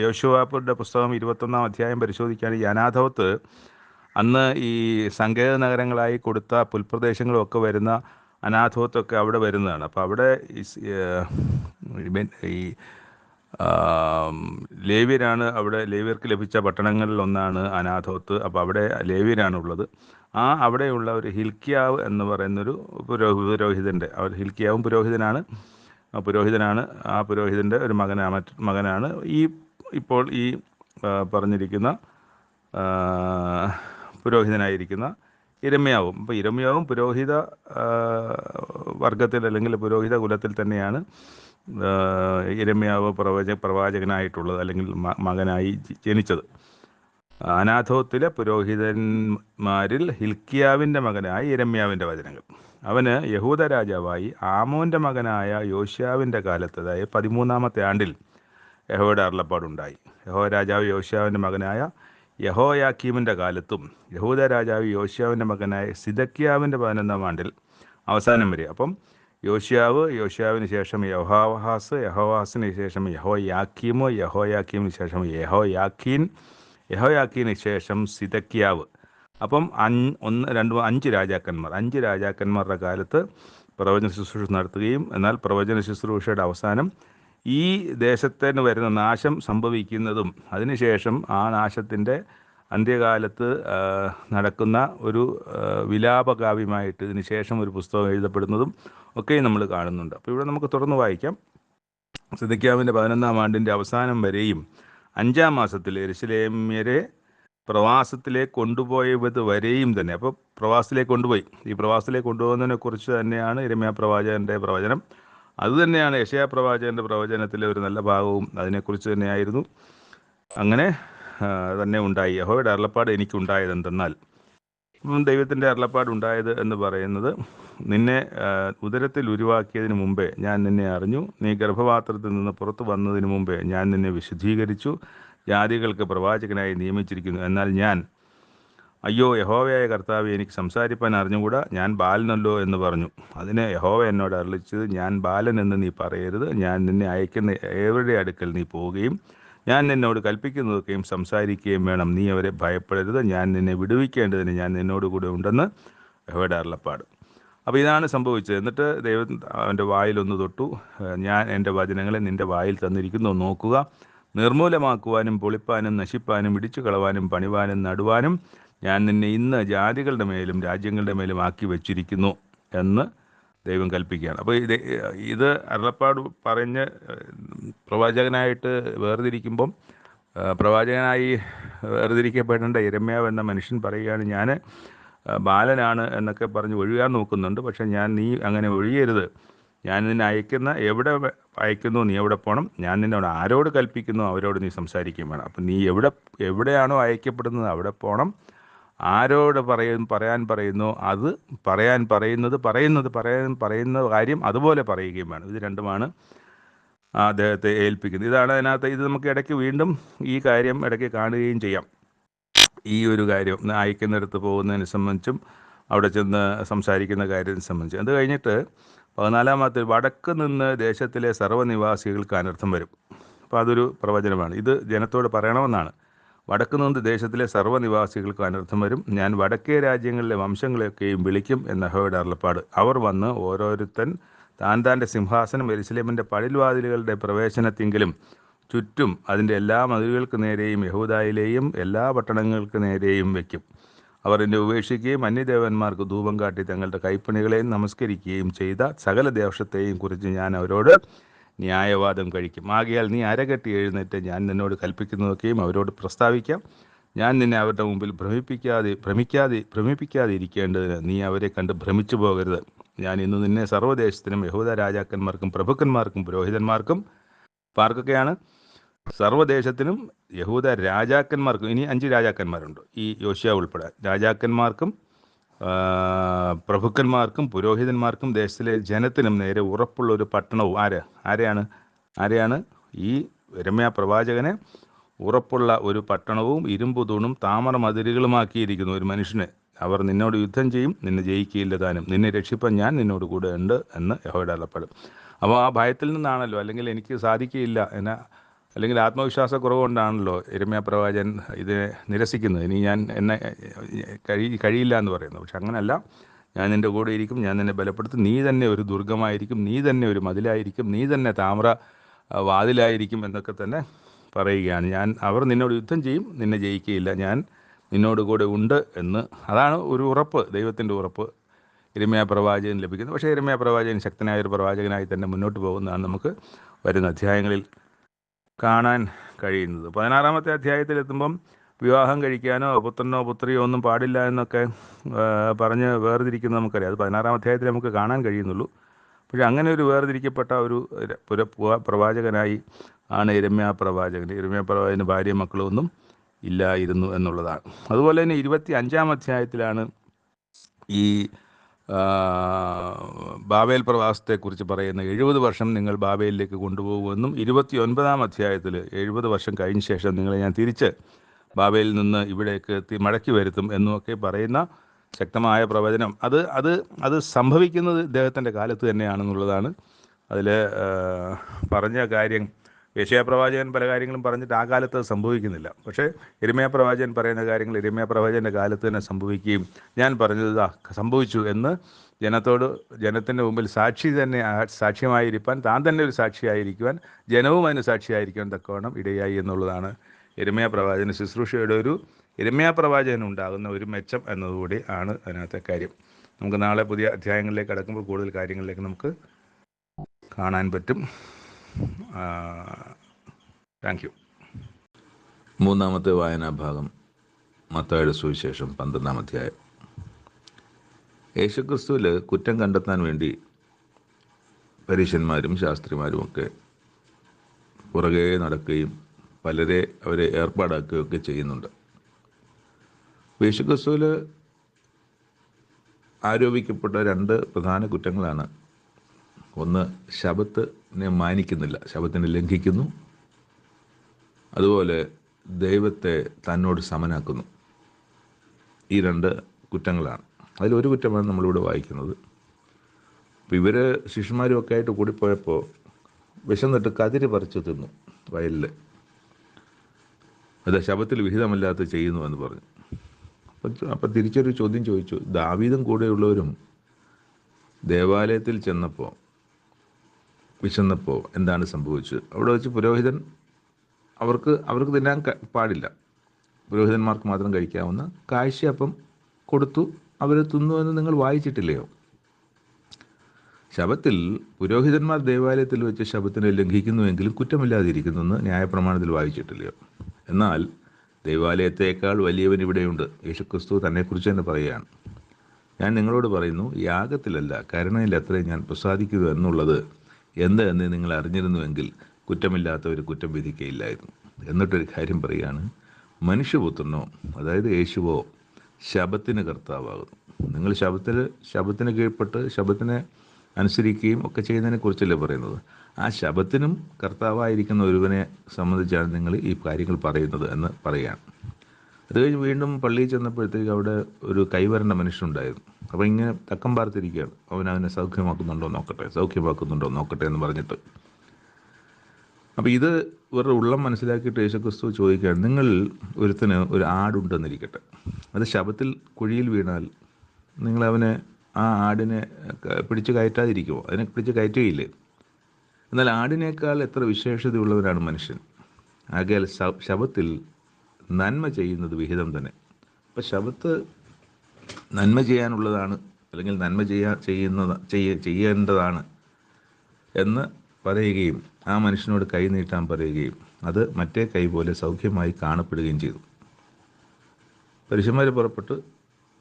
യോശുവായുടെ പുസ്തകം 21-ാം അധ്യായം പരിശോധിക്കുകയാണെങ്കിൽ ഈ അനാഥോത്ത് അന്ന് ഈ സങ്കേത നഗരങ്ങളായി കൊടുത്ത പുൽപ്രദേശങ്ങളൊക്കെ വരുന്ന അനാഥോത്തൊക്കെ അവിടെ വരുന്നതാണ്. അപ്പോൾ അവിടെ ഈ ലേവ്യരാണ് അവിടെ ലേവ്യർക്ക് ലഭിച്ച പട്ടണങ്ങളിൽ ഒന്നാണ് അനാഥോത്ത്. അപ്പോൾ അവിടെ ലേവ്യരാണുള്ളത്. അവിടെയുള്ള ഒരു ഹിൽക്കിയാവ് എന്ന് പറയുന്നൊരു പുരോഹിതൻ്റെ ഹിൽക്കിയാവും പുരോഹിതനാണ്. ആ പുരോഹിതൻ്റെ ഒരു മകനാണ് ഇപ്പോൾ ഈ പറഞ്ഞിരിക്കുന്ന പുരോഹിതനായിരിക്കുന്ന യിരെമ്യാവും. അപ്പോൾ യിരെമ്യാവും പുരോഹിത വർഗത്തിൽ അല്ലെങ്കിൽ പുരോഹിത കുലത്തിൽ തന്നെയാണ് യിരെമ്യാവ് പ്രവാചകനായിട്ടുള്ളത്, അല്ലെങ്കിൽ മകനായി ജനിച്ചത്. അനാഥോത്തിലെ പുരോഹിതന്മാരിൽ ഹിൽക്കിയാവിൻ്റെ മകനായ യിരെമ്യാവിൻ്റെ വചനങ്ങൾ. അവന് യഹൂദ രാജാവായി ആമോൻ്റെ മകനായ യോശിയാവിൻ്റെ കാലത്ത്, അതായത് 13-ാമത്തെ ആണ്ടിൽ യഹോവയുടെ അരുളപ്പാടുണ്ടായി. യഹോവ രാജാവ് യോശിയാവിൻ്റെ മകനായ യഹോയാക്കീമിൻ്റെ കാലത്തും യഹൂദ രാജാവ് യോശിയാവിൻ്റെ മകനായ സിദക്കിയാവിൻ്റെ 11-ാം ആണ്ടിൽ അവസാനം വരെ. അപ്പം യോശിയാവിന് ശേഷം യഹോവാഹാസിന് ശേഷം യഹോയാക്കീമിന് ശേഷം യഹോയാക്കീന് ശേഷം സിദക്കിയാവ്. അപ്പം 5 രാജാക്കന്മാരുടെ കാലത്ത് പ്രവചന ശുശ്രൂഷ നടത്തുകയും, എന്നാൽ പ്രവചന ശുശ്രൂഷയുടെ അവസാനം ഈ ദേശത്തിന് വരുന്ന നാശം സംഭവിക്കുന്നതും അതിനുശേഷം ആ നാശത്തിൻ്റെ അന്ത്യകാലത്ത് നടക്കുന്ന ഒരു വിലാപകാവ്യമായിട്ട് ഇതിന് ശേഷം ഒരു പുസ്തകം എഴുതപ്പെടുന്നതും ഒക്കെ നമ്മൾ കാണുന്നുണ്ട്. അപ്പോൾ ഇവിടെ നമുക്ക് തുറന്നു വായിക്കാം. സിദക്കിയാവിൻ്റെ 11-ാം ആണ്ടിൻ്റെ അവസാനം വരെയും 5-ാം മാസത്തിൽ യെരൂശലേമ്യരെ പ്രവാസത്തിലേക്ക് കൊണ്ടുപോയത് വരെയും തന്നെ. അപ്പോൾ പ്രവാസത്തിലേക്ക് കൊണ്ടുപോയി. ഈ പ്രവാസത്തിലേക്ക് കൊണ്ടുപോകുന്നതിനെ കുറിച്ച് തന്നെയാണ് യിരെമ്യാ പ്രവാചകൻ്റെ പ്രവചനം. അതുതന്നെയാണ് യെശയ്യാ പ്രവാചകൻ്റെ പ്രവചനത്തിലെ ഒരു നല്ല ഭാഗവും അതിനെക്കുറിച്ച് തന്നെയായിരുന്നു. അങ്ങനെ തന്നെ ഉണ്ടായി. യഹോവയുടെ അരുളപ്പാട് എനിക്കുണ്ടായത് എന്തെന്നാൽ, ദൈവത്തിൻ്റെ അരുളപ്പാട് ഉണ്ടായത് എന്ന് പറയുന്നത്, നിന്നെ ഉദരത്തിൽ ഉരുവാക്കിയതിന് മുമ്പേ ഞാൻ നിന്നെ അറിഞ്ഞു, നീ ഗർഭപാത്രത്തിൽ നിന്ന് പുറത്തു വന്നതിന് മുമ്പേ ഞാൻ നിന്നെ വിശുദ്ധീകരിച്ചു, ജാതികൾക്ക് പ്രവാചകനായി നിയമിച്ചിരിക്കുന്നു. എന്നാൽ ഞാൻ, അയ്യോ യഹോവയായ കർത്താവേ, എനിക്ക് സംസാരിപ്പാൻ അറിഞ്ഞുകൂടാ, ഞാൻ ബാലനല്ലോ എന്ന് പറഞ്ഞു. അതിന് യഹോവ എന്നോട് അരുളിച്ചത്, ഞാൻ ബാലൻ എന്ന് നീ പറയരുത്, ഞാൻ നിന്നെ അയക്കുന്ന ഏവരുടെ അടുക്കൽ നീ പോവുകയും ഞാൻ നിന്നോട് കൽപ്പിക്കുന്നതൊക്കെയും സംസാരിക്കുകയും വേണം. നീ അവരെ ഭയപ്പെടരുത്, ഞാൻ നിന്നെ വിടുവിക്കേണ്ടതിന് ഞാൻ നിന്നോട് കൂടെ ഉണ്ടെന്ന് യഹോവയുടെ അരുളപ്പാട്. അപ്പോൾ ഇതാണ് സംഭവിച്ചത്. എന്നിട്ട് ദൈവം അവൻ്റെ വായിലൊന്ന് തൊട്ടു, ഞാൻ എൻ്റെ വചനങ്ങളെ നിൻ്റെ വായിൽ തന്നിരിക്കുന്നു, നോക്കുക, നിർമൂലമാക്കുവാനും പൊളിപ്പാനും നശിപ്പാനും ഇടിച്ചു കളവാനും പണിവാനും നടുവാനും ഞാൻ നിന്നെ ഇന്ന് ജാതികളുടെ മേലും രാജ്യങ്ങളുടെ മേലും ആക്കി വച്ചിരിക്കുന്നു എന്ന് ദൈവം കൽപ്പിക്കുകയാണ്. അപ്പോൾ ഇത് അരുളപ്പാട് പറഞ്ഞ് പ്രവാചകനായിട്ട് വേർതിരിക്കുമ്പം, പ്രവാചകനായി വേർതിരിക്കപ്പെടേണ്ട യിരെമ്യാവ് എന്ന മനുഷ്യൻ പറയുകയാണ്, ഞാൻ ബാലനാണ് എന്നൊക്കെ പറഞ്ഞ് ഒഴിയാൻ നോക്കുന്നുണ്ട്. പക്ഷേ നീ അങ്ങനെ ഒഴിയരുത്. ഞാൻ നിന്നെ എവിടെ അയക്കുന്നു നീ എവിടെ പോകണം, ഞാൻ നിന്നോട് ആരോട് കൽപ്പിക്കുന്നു അവരോട് നീ സംസാരിക്കുകയും വേണം. അപ്പം നീ എവിടെയാണോ അയക്കപ്പെടുന്നത് അവിടെ പോകണം. ആരോട് പറയാൻ പറയുന്നു അത് പറയുന്ന കാര്യം അതുപോലെ പറയുകയും വേണം. ഇത് രണ്ടുമാണ് അദ്ദേഹത്തെ ഏൽപ്പിക്കുന്നത്. ഇതാണ് അതിനകത്ത്. ഇത് നമുക്ക് ഇടയ്ക്ക് വീണ്ടും ഈ കാര്യം ഇടയ്ക്ക് കാണുകയും ചെയ്യാം. ഈ ഒരു കാര്യം അയക്കുന്നിടത്ത് പോകുന്നതിനെ സംബന്ധിച്ചും അവിടെ ചെന്ന് സംസാരിക്കുന്ന കാര്യത്തെ സംബന്ധിച്ച്. അത് കഴിഞ്ഞിട്ട് 14-ാമത്തെ, വടക്ക് നിന്ന് ദേശത്തിലെ സർവ്വനിവാസികൾക്ക് അനർത്ഥം വരും. അപ്പോൾ അതൊരു പ്രവചനമാണ്. ഇത് ജനത്തോട് പറയണമെന്നാണ്. വടക്ക് നിന്ന് ദേശത്തിലെ സർവ്വനിവാസികൾക്ക് അനർത്ഥം വരും. ഞാൻ വടക്കേ രാജ്യങ്ങളിലെ വംശങ്ങളെയൊക്കെയും വിളിക്കും എന്ന യഹോവയുടെ അരുളപ്പാട്. അവർ വന്ന് ഓരോരുത്തൻ താൻ്റെ സിംഹാസനം യെരൂശലേമിൻ്റെ പടിൽവാതിലുകളുടെ പ്രവേശനത്തിങ്കിലും ചുറ്റും അതിൻ്റെ എല്ലാ മതിലുകൾക്ക് നേരെയും യഹൂദായിലെയും എല്ലാ പട്ടണങ്ങൾക്ക് നേരെയും വയ്ക്കും. അവർ എന്നെ ഉപേക്ഷിക്കുകയും അന്യദേവന്മാർക്ക് ധൂപം കാട്ടി തങ്ങളുടെ കൈപ്പണികളെയും നമസ്കരിക്കുകയും ചെയ്ത സകല ദോഷത്തെയും കുറിച്ച് ഞാൻ അവരോട് ന്യായവാദം കഴിക്കും. ആകയാൽ നീ അരകെട്ടി എഴുന്നേറ്റ് ഞാൻ നിന്നോട് കൽപ്പിക്കുന്നതൊക്കെയും അവരോട് പ്രസ്താവിക്കാം. ഞാൻ നിന്നെ അവരുടെ മുമ്പിൽ ഭ്രമിപ്പിക്കാതെ ഇരിക്കേണ്ടതിന് നീ അവരെ കണ്ട് ഭ്രമിച്ചു പോകരുത്. ഞാൻ ഇന്ന് നിന്നെ സർവ്വദേശത്തിനും യഹൂദ രാജാക്കന്മാർക്കും പ്രഭുക്കന്മാർക്കും പുരോഹിതന്മാർക്കും, പാർക്കൊക്കെയാണ്, സർവ്വദേശത്തിനും യഹൂദ രാജാക്കന്മാർക്കും, ഇനി 5 രാജാക്കന്മാരുണ്ട് ഈ യോശിയ ഉൾപ്പെടെ, രാജാക്കന്മാർക്കും പ്രഭുക്കന്മാർക്കും പുരോഹിതന്മാർക്കും ദേശത്തിലെ ജനത്തിനും നേരെ ഉറപ്പുള്ള ഒരു പട്ടണവും. ആരെയാണ് ഈ യിരെമ്യാ പ്രവാചകനെ ഉറപ്പുള്ള ഒരു പട്ടണവും ഇരുമ്പു തൂണും താമര മതിലുകളുമാക്കിയിരിക്കുന്നു ഒരു മനുഷ്യനെ. അവർ നിന്നോട് യുദ്ധം ചെയ്യും, നിന്നെ ജയിക്കുകയില്ല താനും, നിന്നെ രക്ഷിപ്പാൻ ഞാൻ നിന്നോട് കൂടെ ഉണ്ട് എന്ന് യഹോവയുടെ അരുളപ്പാട്. അപ്പോൾ ആ ഭയത്തിൽ നിന്നാണല്ലോ, അല്ലെങ്കിൽ എനിക്ക് സാധിക്കുകയില്ല അല്ലെങ്കിൽ ആത്മവിശ്വാസക്കുറവ് കൊണ്ടാണല്ലോ യിരെമ്യാ പ്രവാചകൻ ഇതിനെ നിരസിക്കുന്നത്. ഇനി എന്നെ കഴിയില്ല എന്ന് പറയുന്നത്. പക്ഷെ അങ്ങനെയല്ല, ഞാൻ നിൻ്റെ കൂടെ ഇരിക്കും, ഞാൻ നിന്നെ ബലപ്പെടുത്തും, നീ തന്നെ ഒരു ദുർഗമായിരിക്കും, നീ തന്നെ ഒരു മതിലായിരിക്കും, നീ തന്നെ താമ്ര വാതിലായിരിക്കും എന്നൊക്കെ തന്നെ പറയുകയാണ്. അവർ നിന്നോട് യുദ്ധം ചെയ്യും, നിന്നെ ജയിക്കുകയില്ല, ഞാൻ നിന്നോട് കൂടെ ഉണ്ട് എന്ന്. അതാണ് ഒരു ഉറപ്പ്, ദൈവത്തിൻ്റെ ഉറപ്പ് യിരെമ്യാ പ്രവാചകൻ ലഭിക്കുന്നത്. പക്ഷേ യിരെമ്യാ പ്രവാചകൻ ശക്തനായൊരു പ്രവാചകനായി തന്നെ മുന്നോട്ട് പോകുന്നതാണ് നമുക്ക് വരുന്ന അധ്യായങ്ങളിൽ കാണാൻ കഴിയുന്നത്. 16-ാമത്തെ അധ്യായത്തിലെത്തുമ്പം വിവാഹം കഴിക്കാനോ പുത്രനോ പുത്രിയോ ഒന്നും പാടില്ല എന്നൊക്കെ പറഞ്ഞ് വേർതിരിക്കുന്നത് നമുക്കറിയാം. അത് 16-ാം അധ്യായത്തിൽ നമുക്ക് കാണാൻ കഴിയുന്നുള്ളൂ. പക്ഷേ അങ്ങനെ ഒരു വേർതിരിക്കപ്പെട്ട ഒരു പ്രവാചകനായി ആണ് യിരെമ്യാ പ്രവാചകൻ. യിരെമ്യാ പ്രവാചകന് ഭാര്യയും മക്കളും ഒന്നും ഇല്ലായിരുന്നു എന്നുള്ളതാണ്. അതുപോലെ തന്നെ 25-ാം അധ്യായത്തിലാണ് ഈ ബാബേൽ പ്രവാസത്തെക്കുറിച്ച് പറയുന്ന 70 വർഷം നിങ്ങൾ ബാബേലിലേക്ക് കൊണ്ടുപോകുമെന്നും 29-ാം അധ്യായത്തിൽ 70 വർഷം കഴിഞ്ഞ ശേഷം നിങ്ങളെ ഞാൻ തിരിച്ച് ബാബേലിൽ നിന്ന് ഇവിടേക്ക് മടക്കി വരുത്തും എന്നുമൊക്കെ പറയുന്ന ശക്തമായ പ്രവചനം. അത് സംഭവിക്കുന്നത് ഇദ്ദേഹത്തിൻ്റെ കാലത്ത് തന്നെയാണെന്നുള്ളതാണ് അതിൽ പറഞ്ഞ കാര്യം. യെശയ്യാ പ്രവാചകൻ പല കാര്യങ്ങളും പറഞ്ഞിട്ട് ആ കാലത്ത് അത് സംഭവിക്കുന്നില്ല. പക്ഷേ യിരെമ്യാ പ്രവാചകൻ പറയുന്ന കാര്യങ്ങൾ യിരെമ്യാ പ്രവാചകൻ്റെ കാലത്ത് തന്നെ സംഭവിക്കുകയും ഞാൻ പറഞ്ഞത് സംഭവിച്ചു എന്ന് ജനത്തിൻ്റെ മുമ്പിൽ സാക്ഷ്യമായിരിക്കാൻ, താൻ തന്നെ ഒരു സാക്ഷിയായിരിക്കുവാൻ, ജനവും അതിന് സാക്ഷിയായിരിക്കാൻ തക്കവണ്ണം ഇടയായി എന്നുള്ളതാണ് യിരെമ്യാ പ്രവാചകൻ ശുശ്രൂഷയുടെ യിരെമ്യാ പ്രവാചകൻ ഉണ്ടാകുന്ന ഒരു മെച്ചം എന്നതുകൂടി ആണ് അതിനകത്തെ കാര്യം. നമുക്ക് നാളെ പുതിയ അധ്യായങ്ങളിലേക്ക് കടക്കുമ്പോൾ കൂടുതൽ കാര്യങ്ങളിലേക്ക് നമുക്ക് കാണാൻ പറ്റും. Thank you. 3-ാമത്തെ വായനാഭാഗം മത്തായിയുടെ സുവിശേഷം 12-ാം അധ്യായം. യേശുക്രിസ്തുവിൽ കുറ്റം കണ്ടെത്താൻ വേണ്ടി പരീശന്മാരും ശാസ്ത്രിമാരുമൊക്കെ പുറകെ നടക്കുകയും പലരെ അവരെ ഏർപ്പാടാക്കുകയൊക്കെ ചെയ്യുന്നുണ്ട്. യേശുക്രിസ്തുവിൽ ആരോപിക്കപ്പെട്ട 2 പ്രധാന കുറ്റങ്ങളാണ്. ഒന്ന്, ശബത്തിനെ മാനിക്കുന്നില്ല, ശബത്തിനെ ലംഘിക്കുന്നു. അതുപോലെ ദൈവത്തെ തന്നോട് സമനാക്കുന്നു. ഈ 2 കുറ്റങ്ങളാണ്. അതിലൊരു കുറ്റമാണ് നമ്മളിവിടെ വായിക്കുന്നത്. അപ്പോൾ ഇവർ ശിഷ്യന്മാരുമൊക്കെ ആയിട്ട് കൂടിപ്പോയപ്പോൾ വിശന്നിട്ട് കതിര് പറിച്ചു തിന്നു വയലിൽ. അത് ശബത്തിൽ വിഹിതമല്ലാത്ത ചെയ്യുന്നു എന്ന് പറഞ്ഞു. അപ്പം തിരിച്ചൊരു ചോദ്യം ചോദിച്ചു. ദാവീദും കൂടെയുള്ളവരും ദേവാലയത്തിൽ ചെന്നപ്പോൾ വിശന്നപ്പോൾ എന്താണ് സംഭവിച്ചത്? അവിടെ വെച്ച് പുരോഹിതൻ അവർക്ക് തിന്നാൻ പാടില്ല, പുരോഹിതന്മാർക്ക് മാത്രം കഴിക്കാവുന്ന കാഴ്ചയപ്പം കൊടുത്തു, അവർ തിന്നു എന്ന് നിങ്ങൾ വായിച്ചിട്ടില്ലയോ? ശബത്തിൽ പുരോഹിതന്മാർ ദേവാലയത്തിൽ വെച്ച് ശബത്തിനെ ലംഘിക്കുന്നുവെങ്കിലും കുറ്റമില്ലാതിരിക്കുന്നെന്ന് ന്യായപ്രമാണത്തിൽ വായിച്ചിട്ടില്ലയോ? എന്നാൽ ദൈവാലയത്തേക്കാൾ വലിയവൻ ഇവിടെയുണ്ട്. യേശുക്രിസ്തു തന്നെക്കുറിച്ച് തന്നെ പറയുകയാണ്. ഞാൻ നിങ്ങളോട് പറയുന്നു, യാഗത്തിലല്ല കരുണയിൽ അത്രയും ഞാൻ പ്രസാദിക്കുന്നു എന്നുള്ളത് എന്ന് നിങ്ങൾ അറിഞ്ഞിരുന്നുവെങ്കിൽ കുറ്റമില്ലാത്തവർ കുറ്റം വിധിക്കുകയില്ലായിരുന്നു. എന്നിട്ടൊരു കാര്യം പറയുകയാണ്, മനുഷ്യപുത്രനോ അതായത് യേശുവോ ശബത്തിന് കർത്താവാകുന്നു. നിങ്ങൾ ശബത്തിന് കീഴ്പ്പെട്ട് ശബത്തിനെ അനുസരിക്കുകയും ഒക്കെ ചെയ്യുന്നതിനെ കുറിച്ചല്ലേ പറയുന്നത്. ആ ശബത്തിനും കർത്താവായിരിക്കുന്ന ഒരുവനെ സംബന്ധിച്ചാണ് നിങ്ങൾ ഈ കാര്യങ്ങൾ പറയുന്നത് എന്ന് പറയുകയാണ്. അത് കഴിഞ്ഞ് വീണ്ടും പള്ളിയിൽ ചെന്നപ്പോഴത്തേക്ക് അവിടെ ഒരു കൈവരേണ്ട മനുഷ്യനുണ്ടായിരുന്നു. അപ്പോൾ ഇങ്ങനെ തക്കം പാർത്തിരിക്കുകയാണ്. അവനെ സൗഖ്യമാക്കുന്നുണ്ടോ നോക്കട്ടെ എന്ന് പറഞ്ഞിട്ട്. അപ്പോൾ ഇത് ഇവരുടെ ഉള്ളം മനസ്സിലാക്കിയിട്ട് യേശുക്രിസ്തു ചോദിക്കുകയാണ്, നിങ്ങൾ ഒരുത്തിന് ഒരു ആടുണ്ടെന്നിരിക്കട്ടെ, അത് ശബത്തിൽ കുഴിയിൽ വീണാൽ നിങ്ങൾ ആ ആടിനെ പിടിച്ച് കയറ്റാതിരിക്കുമോ? അതിനെ പിടിച്ച് കയറ്റുകയില്ലേ? എന്നാൽ ആടിനേക്കാൾ എത്ര വിശേഷതയുള്ളവനാണ് മനുഷ്യൻ. ആകയാൽ ശബത്തിൽ നന്മ ചെയ്യുന്നത് വിഹിതം തന്നെ. അപ്പം ശബത്ത് നന്മ ചെയ്യാനുള്ളതാണ്, അല്ലെങ്കിൽ നന്മ ചെയ്യേണ്ടതാണ് എന്ന് പറയുകയും ആ മനുഷ്യനോട് കൈ നീട്ടാൻ പറയുകയും അത് മറ്റേ കൈ പോലെ സൗഖ്യമായി കാണപ്പെടുകയും ചെയ്തു. പരീശന്മാർ പുറപ്പെട്ട്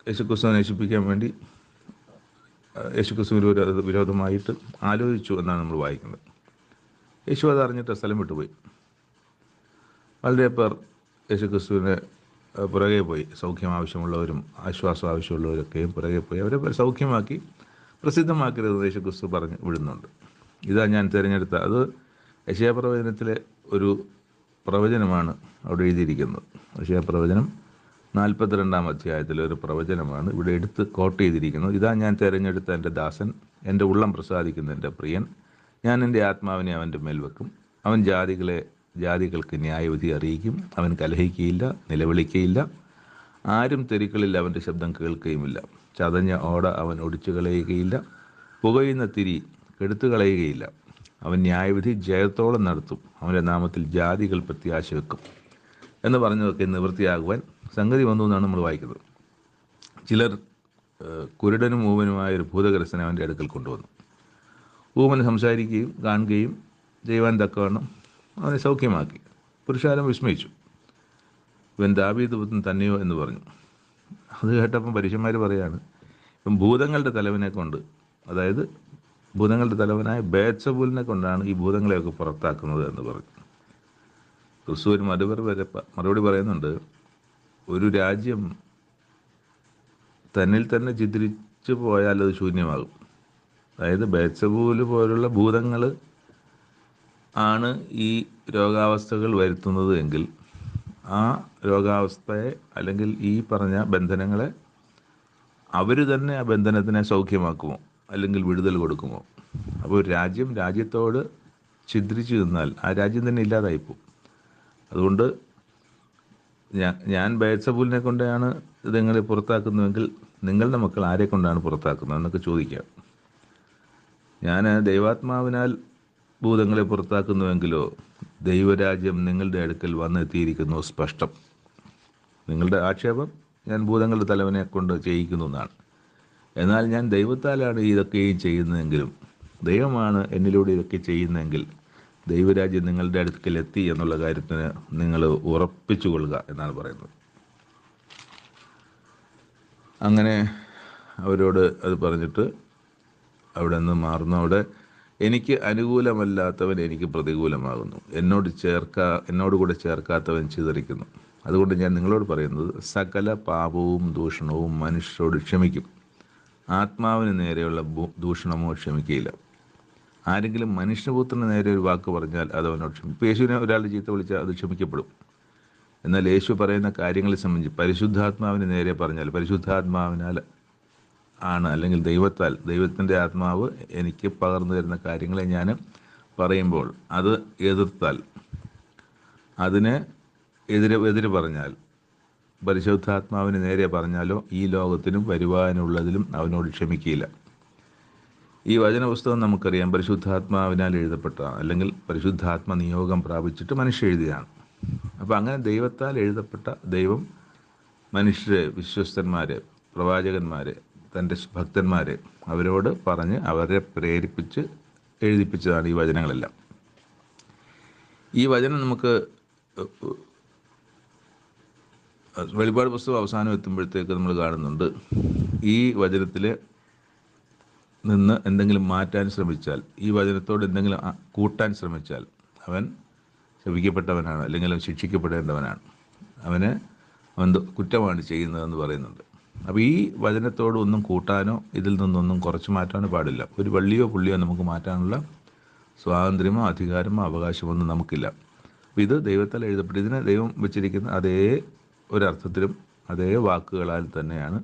യേശുക്രിസ്തുവിനെ നശിപ്പിക്കാൻ വേണ്ടി യേശുക്രിസ്തുവിന് വിരോധമായിട്ട് ആലോചിച്ചു എന്നാണ് നമ്മൾ വായിക്കുന്നത്. യേശു അത് അറിഞ്ഞിട്ട് സ്ഥലം വിട്ടുപോയി. വളരെ പേർ യേശുക്രിസ്തുവിനെ പുറകെ പോയി. സൗഖ്യം ആവശ്യമുള്ളവരും ആശ്വാസം ആവശ്യമുള്ളവരൊക്കെയും പുറകെ പോയി. അവരെ സൗഖ്യമാക്കി പ്രസിദ്ധമാക്കരുത് യേശുക്രിസ്തു പറഞ്ഞ് വിടുന്നുണ്ട്. ഇതാ ഞാൻ തിരഞ്ഞെടുത്ത, അത് യെശയ്യാ പ്രവചനത്തിലെ ഒരു പ്രവചനമാണ് അവിടെ എഴുതിയിരിക്കുന്നത്. യെശയ്യാ പ്രവചനം 42-ാം അധ്യായത്തിലെ ഒരു പ്രവചനമാണ് ഇവിടെ എടുത്ത് കോട്ട് ചെയ്തിരിക്കുന്നത്. ഇതാ ഞാൻ തിരഞ്ഞെടുത്ത എൻ്റെ ദാസൻ, എൻ്റെ ഉള്ളം പ്രസാദിക്കുന്ന എൻ്റെ പ്രിയൻ, ഞാൻ എൻ്റെ ആത്മാവിനെ അവൻ്റെ മേൽ വെക്കും. അവൻ ജാതികൾക്ക് ന്യായവിധി അറിയിക്കും. അവൻ കലഹിക്കുകയില്ല, നിലവിളിക്കുകയില്ല. ആരും തെരുക്കളിൽ അവൻ്റെ ശബ്ദം കേൾക്കുകയുമില്ല. ചതഞ്ഞ ഓട അവൻ ഒടിച്ചു കളയുകയില്ല, പുകയുന്ന തിരി കെടുത്തു കളയുകയില്ല. അവൻ ന്യായവിധി ജയത്തോളം നടത്തും, അവൻ്റെ നാമത്തിൽ ജാതികൾ പ്രത്യാശ വെക്കും എന്ന് പറഞ്ഞതൊക്കെ നിവൃത്തിയാകുവാൻ സംഗതി വന്നു എന്നാണ് നമ്മൾ വായിക്കുന്നത്. ചിലർ കുരുടനും ഊമനുമായ ഒരു ഭൂതഗ്രസ്തനെ അവൻ്റെ അടുക്കൽ കൊണ്ടുവന്നു. ഊമന് സംസാരിക്കുകയും കാണുകയും ചെയ്യുവാൻ തക്കവണ്ണം അവനെ സൗഖ്യമാക്കി. പുരുഷാരം വിസ്മയിച്ചു. ഇവൻ ദാവീദ് പുത്രൻ തന്നെയോ എന്ന് പറഞ്ഞു. അത് കേട്ടപ്പം പരീശന്മാർ പറയാണ്, ഇപ്പം ഭൂതങ്ങളുടെ തലവനെ കൊണ്ട്, അതായത് ഭൂതങ്ങളുടെ തലവനായ ബേത്സബൂലിനെ കൊണ്ടാണ് ഈ ഭൂതങ്ങളെയൊക്കെ പുറത്താക്കുന്നത് എന്ന് പറഞ്ഞു. ക്രിസ്തു ഒരു മറുപടി പറയുന്നുണ്ട്, ഒരു രാജ്യം തന്നിൽ തന്നെ ചിത്രിച്ചു പോയാൽ അത് ശൂന്യമാകും. അതായത് ബേത്സബൂല് പോലുള്ള ഭൂതങ്ങൾ ആണ് ഈ രോഗാവസ്ഥകൾ വരുത്തുന്നത് എങ്കിൽ ആ രോഗാവസ്ഥയെ അല്ലെങ്കിൽ ഈ പറഞ്ഞ ബന്ധനങ്ങളെ അവർ തന്നെ ആ ബന്ധനത്തിനെ സൗഖ്യമാക്കുമോ അല്ലെങ്കിൽ വിടുതൽ കൊടുക്കുമോ? അപ്പോൾ ഒരു രാജ്യത്തോട് ഛിദ്രിച്ചു നിന്നാൽ ആ രാജ്യം തന്നെ ഇല്ലാതായിപ്പോവും. അതുകൊണ്ട് ഞാൻ ബേത്സബൂലിനെ കൊണ്ടാണ് ഇതുങ്ങളെ പുറത്താക്കുന്നുവെങ്കിൽ നിങ്ങളുടെ മക്കൾ ആരെ കൊണ്ടാണ് പുറത്താക്കുന്നത് എന്നൊക്കെ ചോദിക്കാം. ഞാൻ ദൈവാത്മാവിനാൽ ഭൂതങ്ങളെ പുറത്താക്കുന്നുവെങ്കിലോ ദൈവരാജ്യം നിങ്ങളുടെ അടുക്കൽ വന്നെത്തിയിരിക്കുന്നു സ്പഷ്ടം. നിങ്ങളുടെ ആക്ഷേപം ഞാൻ ഭൂതങ്ങളുടെ തലവനെ കൊണ്ട് ചെയ്യിക്കുന്നു എന്നാണ്. എന്നാൽ ഞാൻ ദൈവത്താലാണ് ഇതൊക്കെയും ചെയ്യുന്നതെങ്കിലും ദൈവമാണ് എന്നിലൂടെ ഇതൊക്കെ ചെയ്യുന്നതെങ്കിൽ ദൈവരാജ്യം നിങ്ങളുടെ അടുക്കൽ എത്തി എന്നുള്ള കാര്യത്തിന് നിങ്ങൾ ഉറപ്പിച്ചു കൊള്ളുക എന്നാണ് പറയുന്നത്. അങ്ങനെ അവരോട് അത് പറഞ്ഞിട്ട് അവിടെ നിന്ന് മാറുന്നവിടെ, എനിക്ക് അനുകൂലമല്ലാത്തവൻ എനിക്ക് പ്രതികൂലമാകുന്നു, എന്നോട് കൂടെ ചേർക്കാത്തവൻ ചിതറിക്കുന്നു. അതുകൊണ്ട് ഞാൻ നിങ്ങളോട് പറയുന്നത്, സകല പാപവും ദൂഷണവും മനുഷ്യരോട് ക്ഷമിക്കും, ആത്മാവിന് നേരെയുള്ള ദൂഷണമോ ക്ഷമിക്കുകയില്ല. ആരെങ്കിലും മനുഷ്യപുത്രന് നേരെ ഒരു വാക്ക് പറഞ്ഞാൽ അത് അവനോട് ക്ഷമിക്കും. യേശുവിനെ ഒരാൾ ചീത്ത വിളിച്ചാൽ അത് ക്ഷമിക്കപ്പെടും. എന്നാൽ യേശു പറയുന്ന കാര്യങ്ങളെ സംബന്ധിച്ച് പരിശുദ്ധാത്മാവിന് നേരെ പറഞ്ഞാൽ, പരിശുദ്ധാത്മാവിനാൽ ആണ് അല്ലെങ്കിൽ ദൈവത്തിൻ്റെ ആത്മാവ് എനിക്ക് പകർന്നു തരുന്ന കാര്യങ്ങളെ ഞാൻ പറയുമ്പോൾ അത് എതിർത്താൽ, അതിന് എതിര് പറഞ്ഞാൽ, പരിശുദ്ധാത്മാവിന് നേരെ പറഞ്ഞാലോ ഈ ലോകത്തിനും വരുവാനുള്ളതിലും അവനോട് ക്ഷമിക്കുകയില്ല. ഈ വചനപുസ്തകം നമുക്കറിയാം പരിശുദ്ധാത്മാവിനാൽ എഴുതപ്പെട്ടതാണ്, അല്ലെങ്കിൽ പരിശുദ്ധാത്മ നിയോഗം പ്രാപിച്ചിട്ട് മനുഷ്യ എഴുതിയതാണ്. അപ്പോൾ അങ്ങനെ ദൈവത്താൽ എഴുതപ്പെട്ട ദൈവം മനുഷ്യരെ, വിശ്വസ്തന്മാരെ, പ്രവാചകന്മാരെ, തൻ്റെ ഭക്തന്മാരെ അവരോട് പറഞ്ഞ് അവരെ പ്രേരിപ്പിച്ച് എഴുതിപ്പിച്ചതാണ് ഈ വചനങ്ങളെല്ലാം. ഈ വചനം നമുക്ക് വെളിപ്പാട് പുസ്തകം അവസാനം എത്തുമ്പോഴത്തേക്ക് നമ്മൾ കാണുന്നുണ്ട്, ഈ വചനത്തിൽ നിന്ന് എന്തെങ്കിലും മാറ്റാൻ ശ്രമിച്ചാൽ, ഈ വചനത്തോട് എന്തെങ്കിലും കൂട്ടാൻ ശ്രമിച്ചാൽ അവൻ ശപിക്കപ്പെട്ടവനാണ്, അല്ലെങ്കിൽ അവൻ ശിക്ഷിക്കപ്പെടേണ്ടവനാണ്, അവൻ കുറ്റമാണ് ചെയ്യുന്നതെന്ന് പറയുന്നുണ്ട്. അപ്പോൾ ഈ വചനത്തോട് ഒന്നും കൂട്ടാനോ ഇതിൽ നിന്നൊന്നും കുറച്ച് മാറ്റാനോ പാടില്ല. ഒരു വള്ളിയോ പുള്ളിയോ നമുക്ക് മാറ്റാനുള്ള സ്വാതന്ത്ര്യമോ അധികാരമോ അവകാശമൊന്നും നമുക്കില്ല. അപ്പോൾ ഇത് ദൈവത്താൽ എഴുതപ്പെട്ട, ഇതിനെ ദൈവം വെച്ചിരിക്കുന്ന അതേ ഒരർത്ഥത്തിലും അതേ വാക്കുകളാൽ തന്നെയാണ്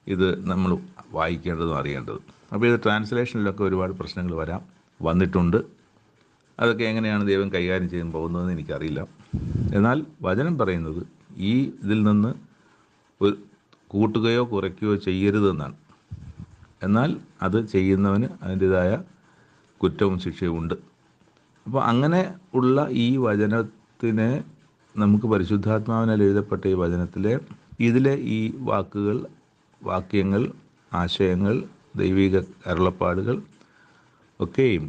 ഇത് നമ്മൾ വായിക്കേണ്ടതും അറിയേണ്ടതും. അപ്പോൾ ഇത് ട്രാൻസ്ലേഷനിലൊക്കെ ഒരുപാട് പ്രശ്നങ്ങൾ വന്നിട്ടുണ്ട്. അതൊക്കെ എങ്ങനെയാണ് ദൈവം കൈകാര്യം ചെയ്യാൻ പോകുന്നതെന്ന് എനിക്കറിയില്ല. എന്നാൽ വചനം പറയുന്നത് ഈ ഇതിൽ നിന്ന് ഒരു കൂട്ടുകയോ കുറയ്ക്കുകയോ ചെയ്യരുതെന്നാണ്. എന്നാൽ അത് ചെയ്യുന്നവന് അതിൻ്റെതായ കുറ്റവും ശിക്ഷയും ഉണ്ട്. അപ്പോൾ അങ്ങനെ ഉള്ള ഈ വചനത്തിനെ നമുക്ക് പരിശുദ്ധാത്മാവിനാൽ എഴുതപ്പെട്ട ഈ ഇതിലെ ഈ വാക്യങ്ങൾ, ആശയങ്ങൾ, ദൈവിക അരുളപ്പാടുകൾ ഒക്കെയും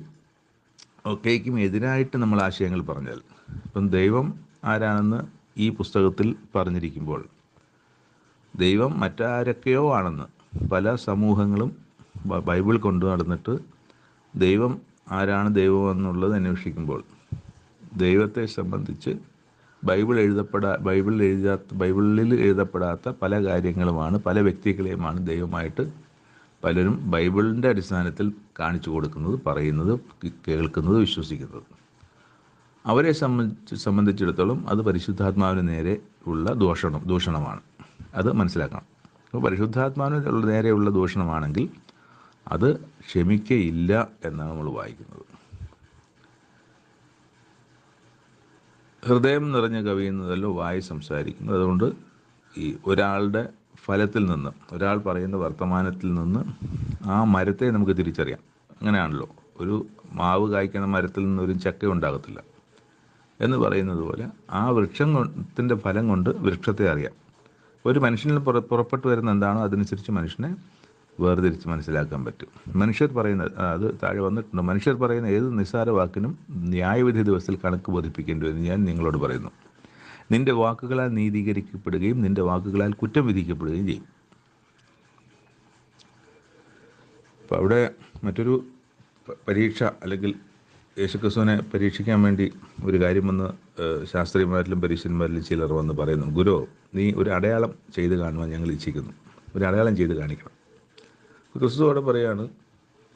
എതിരായിട്ട് നമ്മൾ ആശയങ്ങൾ പറഞ്ഞാൽ, ഇപ്പം ദൈവം ആരാണെന്ന് ഈ പുസ്തകത്തിൽ പറഞ്ഞിരിക്കുമ്പോൾ ദൈവം മറ്റാരൊക്കെയോ ആണെന്ന് പല സമൂഹങ്ങളും ബൈബിൾ കൊണ്ടു നടന്നിട്ട് ദൈവം ആരാണ് ദൈവം എന്നുള്ളത് അന്വേഷിക്കുമ്പോൾ ദൈവത്തെ സംബന്ധിച്ച് ബൈബിളിൽ എഴുതപ്പെടാത്ത പല കാര്യങ്ങളുമാണ്, പല വ്യക്തികളെയുമാണ് ദൈവമായിട്ട് പലരും ബൈബിളിൻ്റെ അടിസ്ഥാനത്തിൽ കാണിച്ചു കൊടുക്കുന്നത്, പറയുന്നത്, കേൾക്കുന്നത്, വിശ്വസിക്കുന്നത്. അവരെ സംബന്ധിച്ചിടത്തോളം അത് പരിശുദ്ധാത്മാവിന് നേരെ ഉള്ള ദൂഷണമാണ്. അത് മനസ്സിലാക്കണം. അപ്പോൾ പരിശുദ്ധാത്മാവിന് നേരെയുള്ള ദൂഷണമാണെങ്കിൽ അത് ക്ഷമിക്കയില്ല എന്നാണ് നമ്മൾ വായിക്കുന്നത്. ഹൃദയം നിറഞ്ഞ് കവിയുന്നതല്ലോ വായി സംസാരിക്കുന്നത്. അതുകൊണ്ട് ഈ ഒരാളുടെ ഫലത്തിൽ നിന്ന്, ഒരാൾ പറയുന്ന വർത്തമാനത്തിൽ നിന്ന് ആ മരത്തെ നമുക്ക് തിരിച്ചറിയാം. അങ്ങനെയാണല്ലോ, ഒരു മാവ് കായ്ക്കണ മരത്തിൽ നിന്ന് ഒരു ചക്ക ഉണ്ടാകത്തില്ല എന്ന് പറയുന്നത് പോലെ ആ വൃക്ഷത്തിൻ്റെ ഫലം കൊണ്ട് വൃക്ഷത്തെ അറിയാം. ഒരു മനുഷ്യനിൽ പുറപ്പെട്ടു വരുന്ന എന്താണോ അതനുസരിച്ച് മനുഷ്യനെ വേർതിരിച്ച് മനസ്സിലാക്കാൻ പറ്റും. മനുഷ്യർ പറയുന്ന, അത് താഴെ വന്നിട്ടുണ്ട്, മനുഷ്യർ പറയുന്ന ഏത് നിസ്സാര വാക്കിനും ന്യായവിധി ദിവസത്തിൽ കണക്ക് ബോധിപ്പിക്കേണ്ടി വരും ഞാൻ നിങ്ങളോട് പറയുന്നു. നിന്റെ വാക്കുകളാൽ നീതീകരിക്കപ്പെടുകയും നിന്റെ വാക്കുകളാൽ കുറ്റം വിധിക്കപ്പെടുകയും ചെയ്യും. അപ്പം അവിടെ മറ്റൊരു പരീക്ഷ, അല്ലെങ്കിൽ യേശുക്രിസ്തുവിനെ പരീക്ഷിക്കാൻ വേണ്ടി ഒരു കാര്യം വന്ന് ശാസ്ത്രിമാരിലും പരീക്ഷന്മാരിലും ചിലർ വന്ന് പറയുന്നു, ഗുരു, നീ ഒരു അടയാളം ചെയ്ത് കാണുവാൻ ഞങ്ങൾ ഇച്ഛിക്കുന്നു, ഒരു അടയാളം ചെയ്ത് കാണിക്കണം. ക്രിസ്തു അവിടെ പറയാണ്,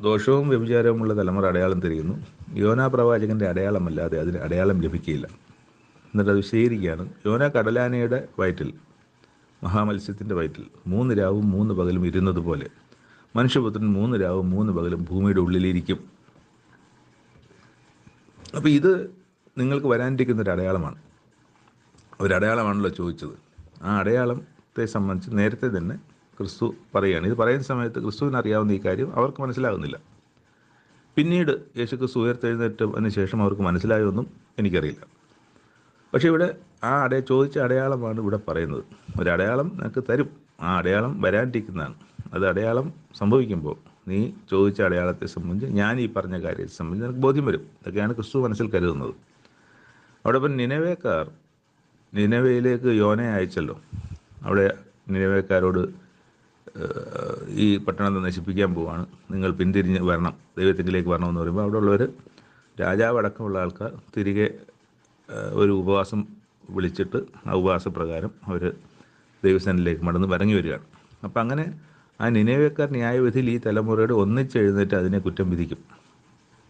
ദോഷവും വ്യഭിചാരവുമുള്ള തലമുറ അടയാളം തിരിയുന്നു, യോനാ പ്രവാചകൻ്റെ അടയാളമല്ലാതെ അതിന് അടയാളം ലഭിക്കുകയില്ല. എന്നിട്ട് അത് വിശദീകരിക്കുകയാണ്. യോനാ കടലാനയുടെ വയറ്റിൽ, മഹാമത്സ്യത്തിൻ്റെ വയറ്റിൽ 3 രാവും 3 പകലും ഇരുന്നത് പോലെ മനുഷ്യപുത്രൻ 3 രാവും 3 പകലും ഭൂമിയുടെ ഉള്ളിലിരിക്കും. അപ്പോൾ ഇത് നിങ്ങൾക്ക് വരാനിരിക്കുന്നൊരു അടയാളമാണ്. ഒരടയാളമാണല്ലോ ചോദിച്ചത്. ആ അടയാളത്തെ സംബന്ധിച്ച് നേരത്തെ തന്നെ ക്രിസ്തു പറയുകയാണ്. ഇത് പറയുന്ന സമയത്ത് ക്രിസ്തുവിന് അറിയാവുന്ന ഈ കാര്യം അവർക്ക് മനസ്സിലാകുന്നില്ല. പിന്നീട് യേശു ക്രിസ്തു ഉയർത്തെഴുന്നേറ്റതിന് ശേഷം അവർക്ക് മനസ്സിലായൊന്നും എനിക്കറിയില്ല. പക്ഷേ ഇവിടെ ആ ചോദിച്ച അടയാളമാണ് ഇവിടെ പറയുന്നത്. ഒരടയാളം നിനക്ക് തരും, ആ അടയാളം വരാനിരിക്കുന്നതാണ്. അത് അടയാളം സംഭവിക്കുമ്പോൾ നീ ചോദിച്ച അടയാളത്തെ സംബന്ധിച്ച്, ഞാൻ ഈ പറഞ്ഞ കാര്യത്തെ സംബന്ധിച്ച് നിനക്ക് ബോധ്യം വരും. ഇതൊക്കെയാണ് ക്രിസ്തു മനസ്സിൽ കരുതുന്നത്. അവിടെ ഇപ്പം നിനവേക്കാർ നിനവയിലേക്ക് യോനയെ അയച്ചല്ലോ. അവിടെ നിനവേക്കാരോട് ഈ പട്ടണത്തെ നശിപ്പിക്കാൻ പോവാണ്, നിങ്ങൾ പിന്തിരിഞ്ഞ് വരണം, ദൈവത്തിലേക്ക് വരണമെന്ന് പറയുമ്പോൾ അവിടെ ഉള്ളവർ, രാജാവ് അടക്കമുള്ള ആൾക്കാർ തിരികെ ഒരു ഉപവാസം വിളിച്ചിട്ട് ആ ഉപവാസപ്രകാരം അവർ ദൈവസ്ഥാനിലേക്ക് മടങ്ങി വരികയാണ്. അപ്പം അങ്ങനെ ആ നിനവേക്കാർ ന്യായവിധിയിൽ ഈ തലമുറയോട് ഒന്നിച്ചെഴുന്നേറ്റ് അതിനെ കുറ്റം വിധിക്കും.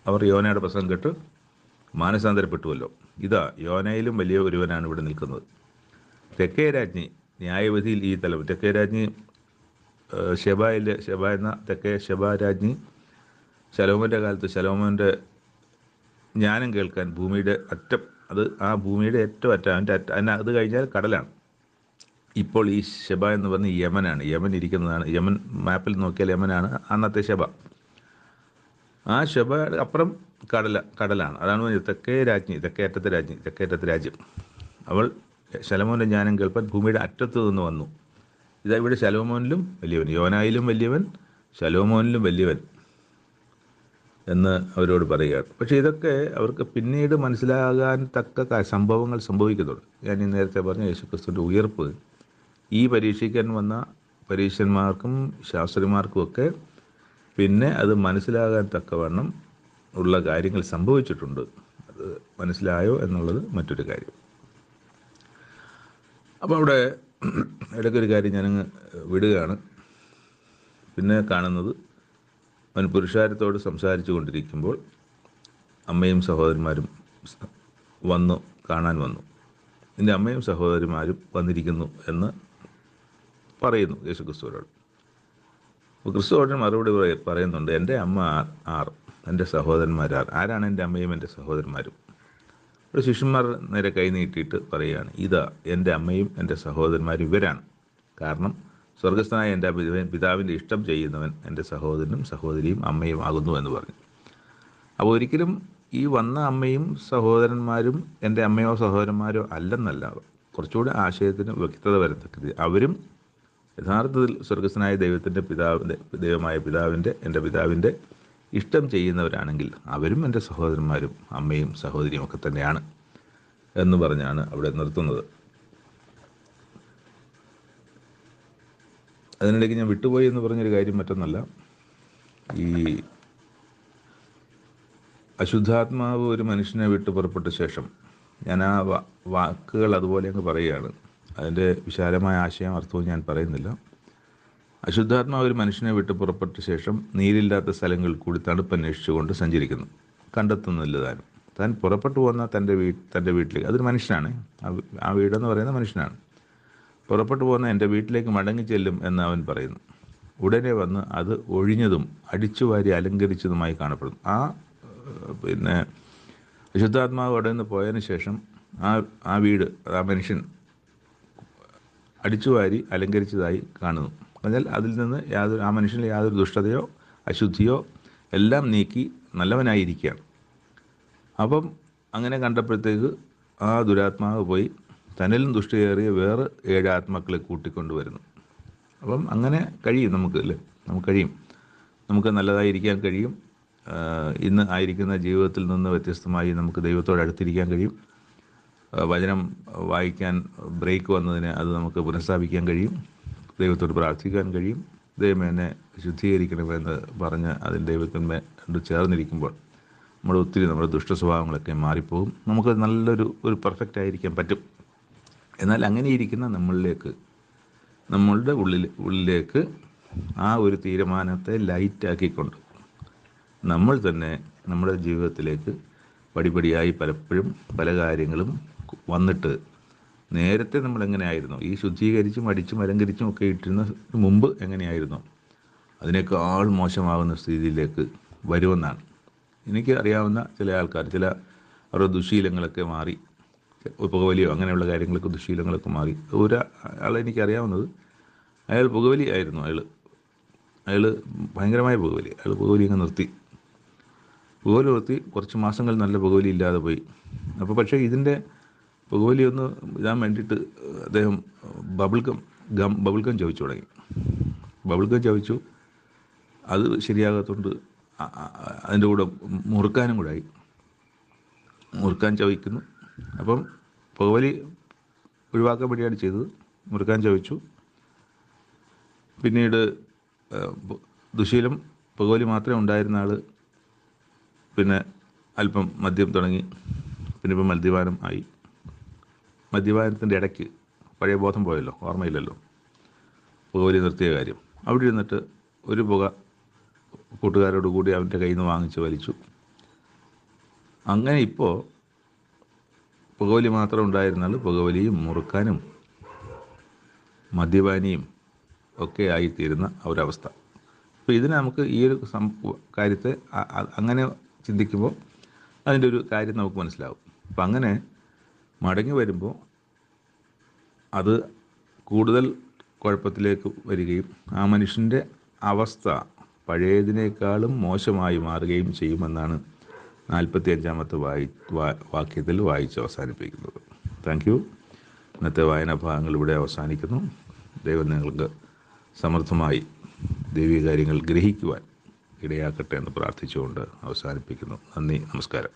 അവർ യോനയുടെ പ്രസംഗം കേട്ട് മാനസാന്തരപ്പെട്ടുവല്ലോ. ഇതാ യോനയിലും വലിയ ഒരുവനാണ് ഇവിടെ നിൽക്കുന്നത്. തെക്കേ രാജ്ഞി ന്യായവിധിയിൽ ഈ തെക്കേ രാജ്ഞി ഷെബ എന്ന തെക്കേ ഷെബ രാജ്ഞി ശലോമോൻ്റെ കാലത്ത് ശലോമോൻ്റെ ജ്ഞാനം കേൾക്കാൻ ഭൂമിയുടെ അറ്റം, അത് ആ ഭൂമിയുടെ ഏറ്റവും അറ്റം, അത് കഴിഞ്ഞാൽ കടലാണ്. ഇപ്പോൾ ഈ ഷെബ എന്ന് പറഞ്ഞ യമനാണ്. യമൻ ഇരിക്കുന്നതാണ്. യമൻ മാപ്പിൽ നോക്കിയാൽ യമനാണ് അന്നത്തെ ഷെബ. ആ ഷെബയുടെ അപ്പുറം കടലാണ്. അതാണ് തെക്കേ രാജ്ഞി, തെക്കേറ്റത്തെ രാജ്യം. അവൾ ശലോമോൻ്റെ ജ്ഞാനം കേൾപ്പാൻ ഭൂമിയുടെ അറ്റത്ത് നിന്ന് വന്നു. ഇതാ ഇവിടെ ശലോമോനിലും വലിയവൻ, യോനായിലും വലിയവൻ, ശലോമോനിലും വലിയവൻ എന്ന് അവരോട് പറയുകയാണ്. പക്ഷേ ഇതൊക്കെ അവർക്ക് പിന്നീട് മനസ്സിലാകാൻ തക്ക സംഭവങ്ങൾ സംഭവിക്കുന്നുണ്ട്. ഞാൻ ഈ നേരത്തെ പറഞ്ഞ യേശുക്രിസ്തുവിൻ്റെ ഉയർപ്പ് ഈ പരീക്ഷിക്കാൻ വന്ന പരീക്ഷന്മാർക്കും ശാസ്ത്രിമാർക്കുമൊക്കെ പിന്നെ അത് മനസ്സിലാകാൻ തക്കവണ്ണം ഉള്ള കാര്യങ്ങൾ സംഭവിച്ചിട്ടുണ്ട്. അത് മനസ്സിലായോ എന്നുള്ളത് മറ്റൊരു കാര്യം. അപ്പോൾ അവിടെ ഇടയ്ക്കൊരു കാര്യം ഞാനങ്ങ് വിടുകയാണ്. പിന്നെ കാണുന്നത്, അവൻ പുരുഷാരത്തോട് സംസാരിച്ചു കൊണ്ടിരിക്കുമ്പോൾ അമ്മയും സഹോദരന്മാരും കാണാൻ വന്നു. നിൻ്റെ അമ്മയും സഹോദരന്മാരും വന്നിരിക്കുന്നു എന്ന് പറയുന്നു യേശു ക്രിസ്തുവിനോട്. അപ്പോൾ ക്രിസ്തുവോട് മറുപടി പറയുന്നുണ്ട്, എൻ്റെ അമ്മ ആർ, എൻ്റെ സഹോദരന്മാരാർ. ആരാണ് എൻ്റെ അമ്മയും എൻ്റെ സഹോദരന്മാരും? ഇവിടെ ശിഷ്യന്മാർ നേരെ കൈ നീട്ടിയിട്ട് പറയുകയാണ്, ഇതാ എൻ്റെ അമ്മയും എൻ്റെ സഹോദരന്മാരും ഇവരാണ്. കാരണം സ്വർഗസ്ഥനായ എൻ്റെ പിതാവിൻ്റെ ഇഷ്ടം ചെയ്യുന്നവൻ എൻ്റെ സഹോദരനും സഹോദരിയും അമ്മയും ആകുന്നു എന്ന് പറഞ്ഞു. അപ്പോൾ ഒരിക്കലും ഈ വന്ന അമ്മയും സഹോദരന്മാരും എൻ്റെ അമ്മയോ സഹോദരന്മാരോ അല്ലെന്നല്ല, കുറച്ചുകൂടി ആശയത്തിന് വ്യക്തത വരത്തക്കത് അവരും യഥാർത്ഥത്തിൽ സ്വർഗസ്ഥനായ ദൈവമായ പിതാവിൻ്റെ എൻ്റെ പിതാവിൻ്റെ ഇഷ്ടം ചെയ്യുന്നവരാണെങ്കിൽ അവരും എൻ്റെ സഹോദരന്മാരും അമ്മയും സഹോദരിയും ഒക്കെ തന്നെയാണ് എന്ന് പറഞ്ഞാണ് അവിടെ നിർത്തുന്നത്. അതിനിടയ്ക്ക് ഞാൻ വിട്ടുപോയി എന്ന് പറഞ്ഞൊരു കാര്യം മറ്റൊന്നല്ല, ഈ അശുദ്ധാത്മാവ് ഒരു മനുഷ്യനെ വിട്ടു പുറപ്പെട്ട ശേഷം, ഞാൻ ആ വാക്കുകൾ അതുപോലെ അങ്ങ് പറയുകയാണ്, അതിൻ്റെ വിശാലമായ ആശയം അർത്ഥവും ഞാൻ പറയുന്നില്ല. അശുദ്ധാത്മാവ് ഒരു മനുഷ്യനെ വിട്ട് പുറപ്പെട്ട ശേഷം നീരില്ലാത്ത സ്ഥലങ്ങളിൽ കൂടി തണുപ്പന്വേഷിച്ചുകൊണ്ട് സഞ്ചരിക്കുന്നു, കണ്ടെത്തുന്നില്ല. താൻ പുറപ്പെട്ടു പോകുന്ന തൻ്റെ വീട്ടിലേക്ക്, അതൊരു മനുഷ്യനാണ്, ആ വീടെന്ന് പറയുന്ന മനുഷ്യനാണ്. പുറപ്പെട്ടു പോകുന്ന എൻ്റെ വീട്ടിലേക്ക് മടങ്ങി ചെല്ലും എന്ന് അവൻ പറയുന്നു. ഉടനെ വന്ന് അത് ഒഴിഞ്ഞതും അടിച്ചുവാരി അലങ്കരിച്ചതുമായി കാണപ്പെടുന്നു. പിന്നെ അശുദ്ധാത്മാവ് അവിടെ നിന്ന് പോയതിന് ശേഷം ആ വീട്, ആ മനുഷ്യൻ അടിച്ചുവാരി അലങ്കരിച്ചതായി കാണുന്നു. എന്നാൽ അതിൽ നിന്ന് ആ മനുഷ്യനിൽ യാതൊരു ദുഷ്ടതയോ അശുദ്ധിയോ എല്ലാം നീക്കി നല്ലവനായിരിക്കുകയാണ്. അപ്പം അങ്ങനെ കണ്ടപ്പോഴത്തേക്ക് ആ ദുരാത്മാവ് പോയി തന്നിലും ദുഷ്ടയേറിയ വേറെ 7 ആത്മാക്കളെ കൂട്ടിക്കൊണ്ടുവരുന്നു. അപ്പം അങ്ങനെ കഴിയും നമുക്ക്, അല്ലേ? നമുക്ക് കഴിയും, നമുക്ക് നല്ലതായിരിക്കാൻ കഴിയും. ഇന്ന് ആയിരിക്കുന്ന ജീവിതത്തിൽ നിന്ന് വ്യത്യസ്തമായി നമുക്ക് ദൈവത്തോട് അടുത്തിരിക്കാൻ കഴിയും. വചനം വായിക്കാൻ ബ്രേക്ക് വന്നതിന് അത് നമുക്ക് പുനഃസ്ഥാപിക്കാൻ കഴിയും. ദൈവത്തോട് പ്രാർത്ഥിക്കാൻ കഴിയും. ദൈവം എന്നെ ശുദ്ധീകരിക്കണമെന്ന് പറഞ്ഞ് അതിൽ ദൈവത്തിന്മേൽ ചേർന്നിരിക്കുമ്പോൾ നമ്മുടെ ദുഷ്ട സ്വഭാവങ്ങളൊക്കെ മാറിപ്പോകും. നമുക്ക് ഒരു പെർഫെക്റ്റ് ആയിരിക്കാൻ പറ്റും. എന്നാൽ അങ്ങനെ ഇരിക്കുന്ന നമ്മളുടെ ഉള്ളിലേക്ക് ആ ഒരു തീരുമാനത്തെ ലൈറ്റാക്കിക്കൊണ്ട് നമ്മൾ തന്നെ നമ്മുടെ ജീവിതത്തിലേക്ക് പടിപടിയായി പലപ്പോഴും പല കാര്യങ്ങളും വന്നിട്ട്, നേരത്തെ നമ്മൾ എങ്ങനെയായിരുന്നു, ഈ ശുദ്ധീകരിച്ചും അടിച്ചും അലങ്കരിച്ചും ഒക്കെ ഇട്ടിരുന്ന മുമ്പ് എങ്ങനെയായിരുന്നു, അതിനേക്കാൾ മോശമാകുന്ന സ്ഥിതിയിലേക്ക് വരുമെന്നാണ് എനിക്ക് അറിയാവുന്ന ചില ആൾക്കാർ. അവരുടെ ദുശീലങ്ങളൊക്കെ മാറി, പുകവലിയോ അങ്ങനെയുള്ള കാര്യങ്ങളൊക്കെ ദുശീലങ്ങളൊക്കെ മാറി. ആളെ എനിക്കറിയാവുന്നത്, അയാൾ പുകവലി ആയിരുന്നു. അയാൾ ഭയങ്കരമായ പുകവലി അങ്ങ് നിർത്തി കുറച്ച് മാസങ്ങൾ നല്ല പുകവലി ഇല്ലാതെ പോയി. അപ്പോൾ പക്ഷേ ഇതിൻ്റെ പുകവലി ഒന്ന് ഇടാൻ വേണ്ടിയിട്ട് അദ്ദേഹം ബബിൾഗം ചവച്ചു തുടങ്ങി. ബബിൾഗം ചവച്ചു, അത് ശരിയാകാത്തതുകൊണ്ട് അതിൻ്റെ കൂടെ മുറുക്കാനും കൂടെ ആയി. മുറുക്കാൻ ചവയ്ക്കുന്നു. അപ്പം പുകവലി ഒഴിവാക്കാൻ വേണ്ടിയാണ് ചെയ്തത്. മുറുക്കാൻ ചവച്ചു. പിന്നീട് ദുശീലം പുകവലി മാത്രമേ ഉണ്ടായിരുന്ന ആൾ പിന്നെ അല്പം മദ്യം തുടങ്ങി. പിന്നെ ഇപ്പം മദ്യപാനം ആയി. മദ്യപാനത്തിൻ്റെ ഇടയ്ക്ക് പഴയ ബോധം പോയല്ലോ, ഓർമ്മയില്ലല്ലോ പുകവലി നിർത്തിയ കാര്യം. അവിടെ ഇരുന്നിട്ട് ഒരു പുക കൂട്ടുകാരോട് കൂടി അവൻ്റെ കയ്യിൽ നിന്ന് വാങ്ങിച്ച് വലിച്ചു. അങ്ങനെ ഇപ്പോൾ പുകവലി മാത്രം ഉണ്ടായിരുന്ന ആൾ പുകവലിയും മുറുക്കാനും മദ്യപാനിയും ഒക്കെ ആയിത്തീരുന്ന ഒരവസ്ഥ. അപ്പോൾ ഇതിനെ നമുക്ക് ഈ ഒരു കാര്യത്തെ അങ്ങനെ ചിന്തിക്കുമ്പോൾ അതിൻ്റെ ഒരു കാര്യം നമുക്ക് മനസ്സിലാവും. അപ്പം അങ്ങനെ മടങ്ങി വരുമ്പോൾ അത് കൂടുതൽ കുഴപ്പത്തിലേക്ക് വരികയും ആ മനുഷ്യൻ്റെ അവസ്ഥ പഴയതിനേക്കാളും മോശമായി മാറുകയും ചെയ്യുമെന്നാണ് 45-ാമത്തെ വാക്യത്തിൽ വായിച്ച് അവസാനിപ്പിക്കുന്നത്. Thank you. ഇന്നത്തെ വായനാ ഭാഗങ്ങൾ ഇവിടെ അവസാനിക്കുന്നു. ദൈവം നിങ്ങൾക്ക് സമൃദ്ധമായി ദൈവിക കാര്യങ്ങൾ ഗ്രഹിക്കുവാൻ ഇടയാക്കട്ടെ എന്ന് പ്രാർത്ഥിച്ചുകൊണ്ട് അവസാനിപ്പിക്കുന്നു. നന്ദി, നമസ്കാരം.